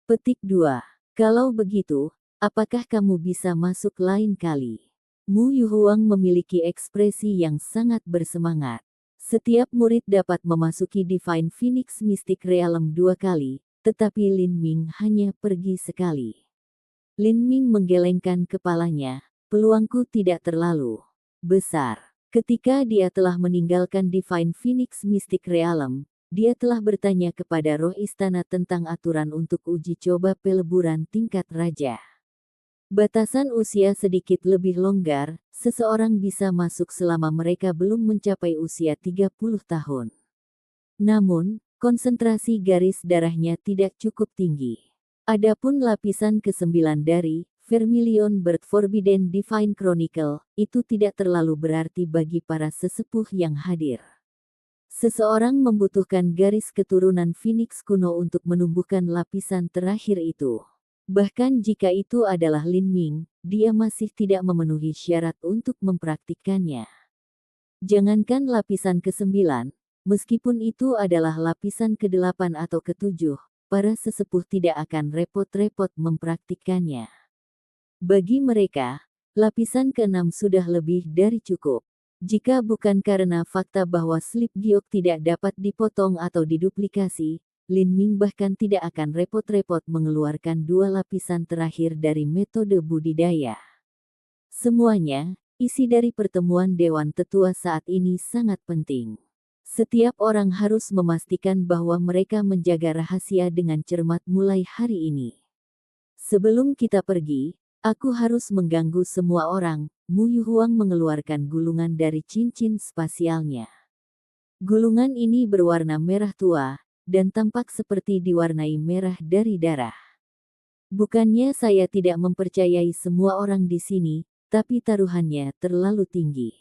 Petik 2. Kalau begitu, apakah kamu bisa masuk lain kali? Mu Yuhuang memiliki ekspresi yang sangat bersemangat. Setiap murid dapat memasuki Divine Phoenix Mystic Realm 2 kali, tetapi Lin Ming hanya pergi sekali. Lin Ming menggelengkan kepalanya, peluangku tidak terlalu besar. Ketika dia telah meninggalkan Divine Phoenix Mystic Realm, dia telah bertanya kepada roh istana tentang aturan untuk uji coba peleburan tingkat raja. Batasan usia sedikit lebih longgar, seseorang bisa masuk selama mereka belum mencapai usia 30 tahun. Namun, konsentrasi garis darahnya tidak cukup tinggi. Adapun lapisan ke-9 dari Vermilion Bird Forbidden Divine Chronicle, itu tidak terlalu berarti bagi para sesepuh yang hadir. Seseorang membutuhkan garis keturunan Phoenix kuno untuk menumbuhkan lapisan terakhir itu. Bahkan jika itu adalah Lin Ming, dia masih tidak memenuhi syarat untuk mempraktikkannya. Jangankan lapisan ke-9, meskipun itu adalah lapisan ke-8 atau ke-7, para sesepuh tidak akan repot-repot mempraktikkannya. Bagi mereka, lapisan ke-6 sudah lebih dari cukup. Jika bukan karena fakta bahwa slip giok tidak dapat dipotong atau diduplikasi, Lin Ming bahkan tidak akan repot-repot mengeluarkan 2 lapisan terakhir dari metode budidaya. Semuanya, isi dari pertemuan Dewan Tetua saat ini sangat penting. Setiap orang harus memastikan bahwa mereka menjaga rahasia dengan cermat mulai hari ini. Sebelum kita pergi, aku harus mengganggu semua orang. Mu Yuhuang mengeluarkan gulungan dari cincin spasialnya. Gulungan ini berwarna merah tua, dan tampak seperti diwarnai merah dari darah. Bukannya saya tidak mempercayai semua orang di sini, tapi taruhannya terlalu tinggi.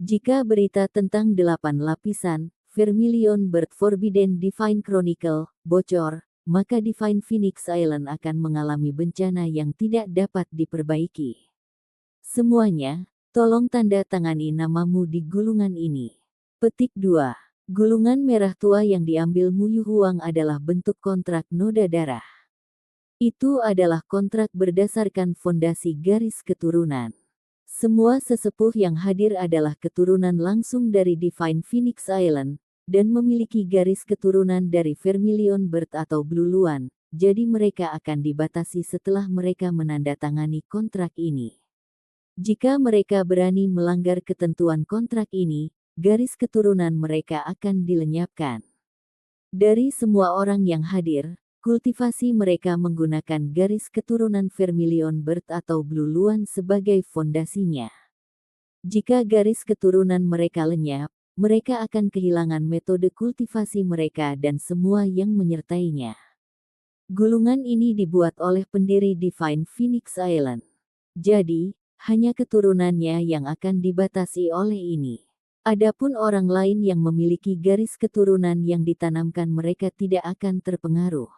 Jika berita tentang 8 lapisan, Vermilion Bird Forbidden Divine Chronicle, bocor, maka Divine Phoenix Island akan mengalami bencana yang tidak dapat diperbaiki. Semuanya, tolong tanda tangani namamu di gulungan ini. Petik 2. Gulungan merah tua yang diambil Mu Yuhuang adalah bentuk kontrak noda darah. Itu adalah kontrak berdasarkan fondasi garis keturunan. Semua sesepuh yang hadir adalah keturunan langsung dari Divine Phoenix Island, dan memiliki garis keturunan dari Vermilion Bird atau Blue Luan, jadi mereka akan dibatasi setelah mereka menandatangani kontrak ini. Jika mereka berani melanggar ketentuan kontrak ini, garis keturunan mereka akan dilenyapkan. Dari semua orang yang hadir, kultivasi mereka menggunakan garis keturunan Vermilion Bird atau Blue Luan sebagai fondasinya. Jika garis keturunan mereka lenyap, mereka akan kehilangan metode kultivasi mereka dan semua yang menyertainya. Gulungan ini dibuat oleh pendiri Divine Phoenix Island. Jadi, hanya keturunannya yang akan dibatasi oleh ini. Adapun orang lain yang memiliki garis keturunan yang ditanamkan mereka tidak akan terpengaruh.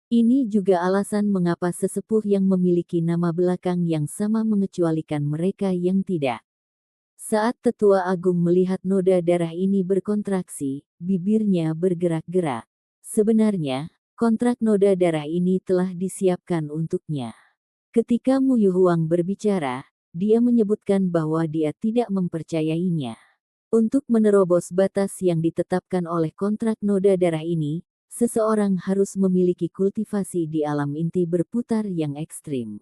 Ini juga alasan mengapa sesepuh yang memiliki nama belakang yang sama mengecualikan mereka yang tidak. Saat Tetua Agung melihat noda darah ini berkontraksi, bibirnya bergerak-gerak. Sebenarnya, kontrak noda darah ini telah disiapkan untuknya. Ketika Mu Yuhuang berbicara, dia menyebutkan bahwa dia tidak mempercayainya. Untuk menerobos batas yang ditetapkan oleh kontrak noda darah ini, seseorang harus memiliki kultivasi di alam inti berputar yang ekstrim.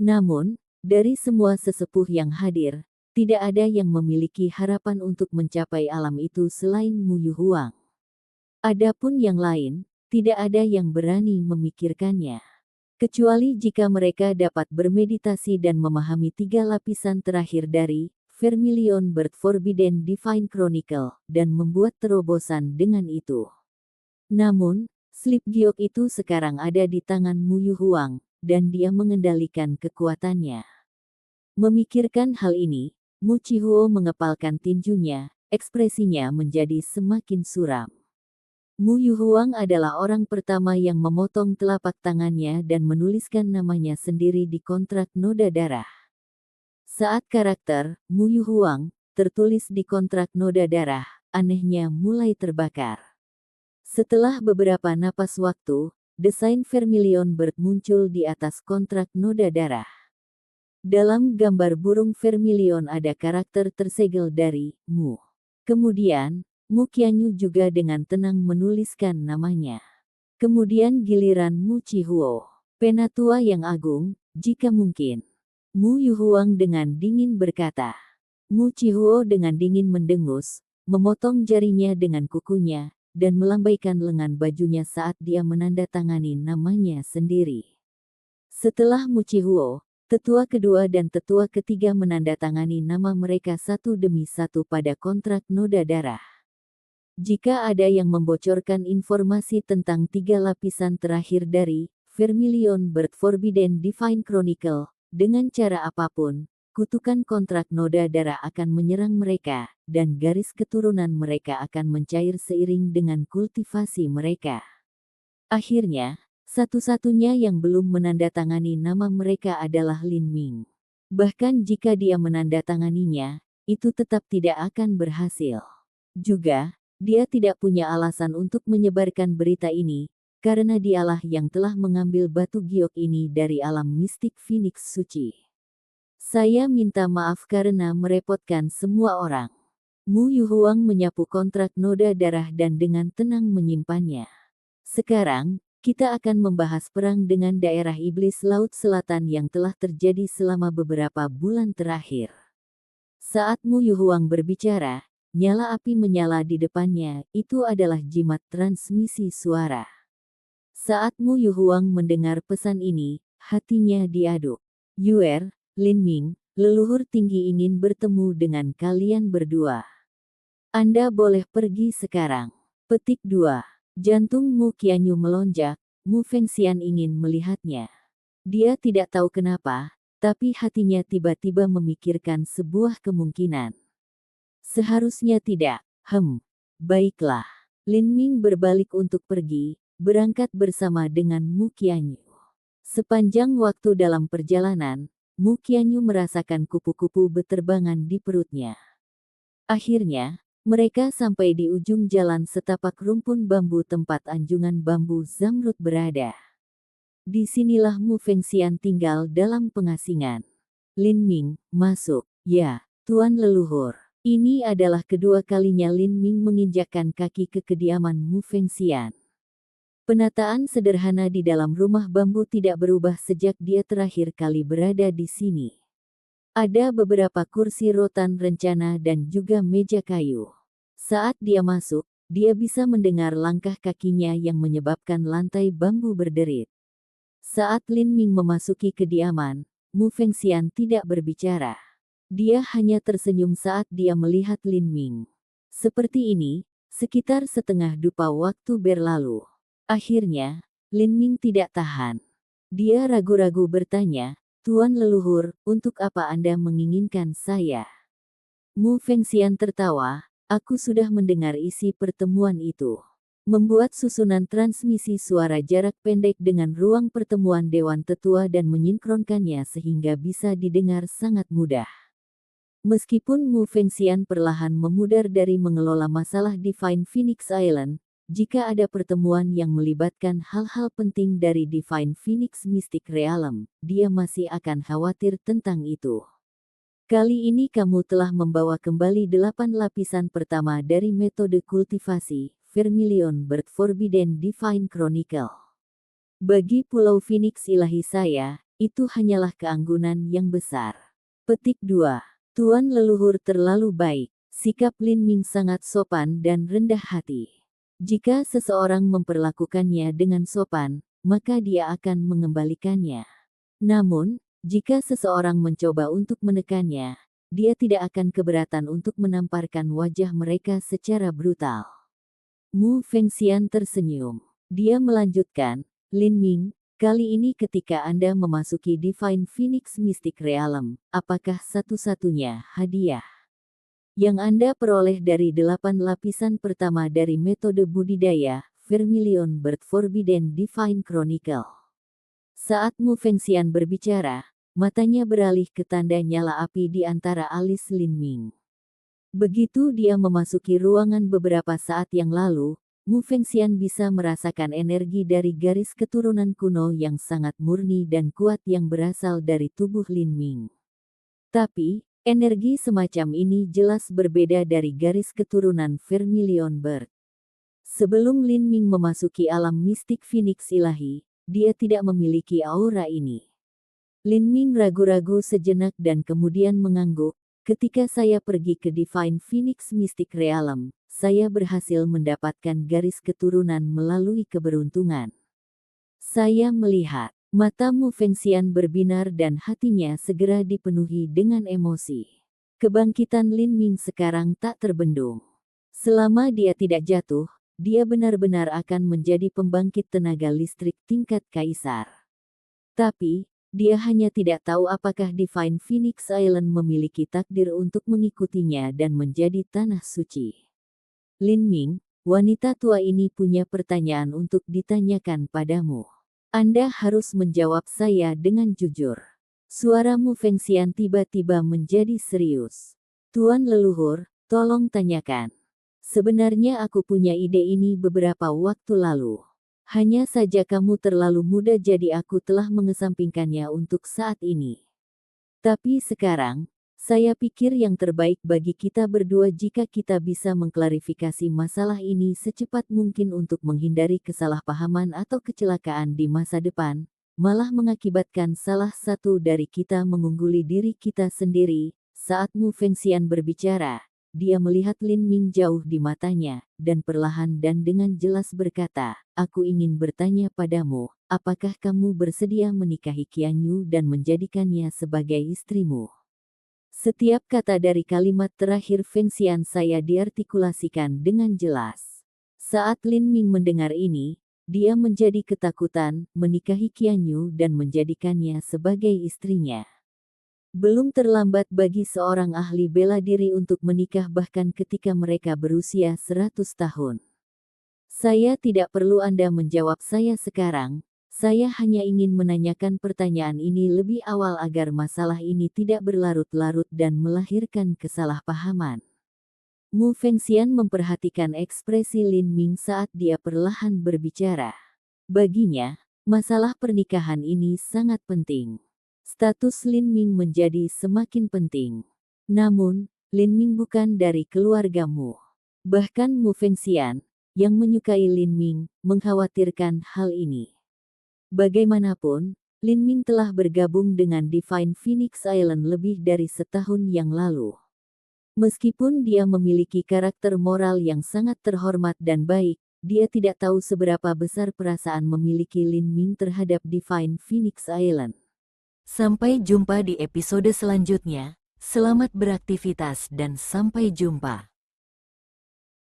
Namun, dari semua sesepuh yang hadir, tidak ada yang memiliki harapan untuk mencapai alam itu selain Mu Yuhuang. Adapun yang lain, tidak ada yang berani memikirkannya. Kecuali jika mereka dapat bermeditasi dan memahami 3 lapisan terakhir dari Vermilion Bird Forbidden Divine Chronicle, dan membuat terobosan dengan itu. Namun, slip giok itu sekarang ada di tangan Mu Yuhuang, dan dia mengendalikan kekuatannya. Memikirkan hal ini, Mu Chihuo mengepalkan tinjunya, ekspresinya menjadi semakin suram. Mu Yuhuang adalah orang pertama yang memotong telapak tangannya dan menuliskan namanya sendiri di kontrak noda darah. Saat karakter Mu Yuhuang tertulis di kontrak noda darah, anehnya mulai terbakar. Setelah beberapa napas waktu, desain Vermilion Bird muncul di atas kontrak noda darah. Dalam gambar burung Vermilion ada karakter tersegel dari Mu. Kemudian, Mu Qianyu juga dengan tenang menuliskan namanya. Kemudian giliran Mu Qihuo, Penatua yang agung, jika mungkin. Mu Yuhuang dengan dingin berkata. Mu Qihuo dengan dingin mendengus, memotong jarinya dengan kukunya, dan melambaikan lengan bajunya saat dia menandatangani namanya sendiri. Setelah Mu Qihuo, tetua kedua dan tetua ketiga menandatangani nama mereka satu demi satu pada kontrak noda darah. Jika ada yang membocorkan informasi tentang 3 lapisan terakhir dari Vermilion Bird Forbidden Divine Chronicle, dengan cara apapun, kutukan kontrak noda darah akan menyerang mereka, dan garis keturunan mereka akan mencair seiring dengan kultivasi mereka. Akhirnya, satu-satunya yang belum menandatangani nama mereka adalah Lin Ming. Bahkan jika dia menandatanganinya, itu tetap tidak akan berhasil. Juga, dia tidak punya alasan untuk menyebarkan berita ini, karena dialah yang telah mengambil batu giok ini dari alam mistik Phoenix Suci. Saya minta maaf karena merepotkan semua orang. Mu Yuhuang menyapu kontrak noda darah dan dengan tenang menyimpannya. Sekarang, kita akan membahas perang dengan daerah iblis Laut Selatan yang telah terjadi selama beberapa bulan terakhir. Saat Mu Yuhuang berbicara, nyala api menyala di depannya, itu adalah jimat transmisi suara. Saat Mu Yuhuang mendengar pesan ini, hatinya diaduk. Yuer, Lin Ming, leluhur tinggi ingin bertemu dengan kalian berdua. Anda boleh pergi sekarang. Petik 2. Jantung Mu Qianyu melonjak, Mu Fengxian ingin melihatnya. Dia tidak tahu kenapa, tapi hatinya tiba-tiba memikirkan sebuah kemungkinan. Seharusnya tidak. Baiklah. Lin Ming berbalik untuk pergi, berangkat bersama dengan Mu Qianyu. Sepanjang waktu dalam perjalanan, Mu Qianyu merasakan kupu-kupu beterbangan di perutnya. Akhirnya, mereka sampai di ujung jalan setapak rumpun bambu tempat anjungan bambu zamrud berada. Disinilah Mu Fengxian tinggal dalam pengasingan. Lin Ming, masuk. Ya, Tuan Leluhur. Ini adalah kedua kalinya Lin Ming menginjakkan kaki ke kediaman Mu Fengxian. Penataan sederhana di dalam rumah bambu tidak berubah sejak dia terakhir kali berada di sini. Ada beberapa kursi rotan rencana dan juga meja kayu. Saat dia masuk, dia bisa mendengar langkah kakinya yang menyebabkan lantai bambu berderit. Saat Lin Ming memasuki kediaman, Mu Fengxian tidak berbicara. Dia hanya tersenyum saat dia melihat Lin Ming. Seperti ini, sekitar setengah dupa waktu berlalu. Akhirnya, Lin Ming tidak tahan. Dia ragu-ragu bertanya, Tuan Leluhur, untuk apa Anda menginginkan saya? Mu Fengxian tertawa, aku sudah mendengar isi pertemuan itu. Membuat susunan transmisi suara jarak pendek dengan ruang pertemuan Dewan Tetua dan menyinkronkannya sehingga bisa didengar sangat mudah. Meskipun Mu Fengxian perlahan memudar dari mengelola masalah Divine Phoenix Island, jika ada pertemuan yang melibatkan hal-hal penting dari Divine Phoenix Mystic Realm, dia masih akan khawatir tentang itu. Kali ini kamu telah membawa kembali 8 lapisan pertama dari metode kultivasi, Vermilion Bird Forbidden Divine Chronicle. Bagi Pulau Phoenix ilahi saya, itu hanyalah keanggunan yang besar. Petik 2. Tuan Leluhur terlalu baik. Sikap Lin Ming sangat sopan dan rendah hati. Jika seseorang memperlakukannya dengan sopan, maka dia akan mengembalikannya. Namun, jika seseorang mencoba untuk menekannya, dia tidak akan keberatan untuk menamparkan wajah mereka secara brutal. Mu Fengxian tersenyum. Dia melanjutkan, Lin Ming, kali ini ketika Anda memasuki Divine Phoenix Mystic Realm, apakah satu-satunya hadiah yang Anda peroleh dari 8 lapisan pertama dari metode budidaya, Vermilion Bird Forbidden Divine Chronicle? Saat Mu Fengxian berbicara, matanya beralih ke tanda nyala api di antara alis Lin Ming. Begitu dia memasuki ruangan beberapa saat yang lalu, Mu Fengxian bisa merasakan energi dari garis keturunan kuno yang sangat murni dan kuat yang berasal dari tubuh Lin Ming. Tapi, energi semacam ini jelas berbeda dari garis keturunan Vermilion Bird. Sebelum Lin Ming memasuki alam mistik Phoenix ilahi, dia tidak memiliki aura ini. Lin Ming ragu-ragu sejenak dan kemudian mengangguk. Ketika saya pergi ke Divine Phoenix Mystic Realm, saya berhasil mendapatkan garis keturunan melalui keberuntungan. Saya melihat mata Mu Fengxian berbinar dan hatinya segera dipenuhi dengan emosi. Kebangkitan Lin Ming sekarang tak terbendung. Selama dia tidak jatuh, dia benar-benar akan menjadi pembangkit tenaga listrik tingkat kaisar. Tapi, dia hanya tidak tahu apakah Divine Phoenix Island memiliki takdir untuk mengikutinya dan menjadi tanah suci. Lin Ming, wanita tua ini punya pertanyaan untuk ditanyakan padamu. Anda harus menjawab saya dengan jujur. Suara Mu Fengxian tiba-tiba menjadi serius. Tuan leluhur, tolong tanyakan. Sebenarnya aku punya ide ini beberapa waktu lalu. Hanya saja kamu terlalu muda jadi aku telah mengesampingkannya untuk saat ini. Tapi sekarang, saya pikir yang terbaik bagi kita berdua jika kita bisa mengklarifikasi masalah ini secepat mungkin untuk menghindari kesalahpahaman atau kecelakaan di masa depan, malah mengakibatkan salah satu dari kita mengungguli diri kita sendiri. Saat Mu Fengxian berbicara, dia melihat Lin Ming jauh di matanya, dan perlahan dan dengan jelas berkata, "Aku ingin bertanya padamu, apakah kamu bersedia menikahi Qianyu dan menjadikannya sebagai istrimu?" Setiap kata dari kalimat terakhir Fengxian saya diartikulasikan dengan jelas. Saat Lin Ming mendengar ini, dia menjadi ketakutan, menikahi Qianyu dan menjadikannya sebagai istrinya. Belum terlambat bagi seorang ahli bela diri untuk menikah bahkan ketika mereka berusia 100 tahun. Saya tidak perlu Anda menjawab saya sekarang, saya hanya ingin menanyakan pertanyaan ini lebih awal agar masalah ini tidak berlarut-larut dan melahirkan kesalahpahaman. Mu Fengxian memperhatikan ekspresi Lin Ming saat dia perlahan berbicara. Baginya, masalah pernikahan ini sangat penting. Status Lin Ming menjadi semakin penting. Namun, Lin Ming bukan dari keluargamu. Bahkan Mu Fengxian, yang menyukai Lin Ming, mengkhawatirkan hal ini. Bagaimanapun, Lin Ming telah bergabung dengan Divine Phoenix Island lebih dari setahun yang lalu. Meskipun dia memiliki karakter moral yang sangat terhormat dan baik, dia tidak tahu seberapa besar perasaan memiliki Lin Ming terhadap Divine Phoenix Island. Sampai jumpa di episode selanjutnya. Selamat beraktivitas dan sampai jumpa.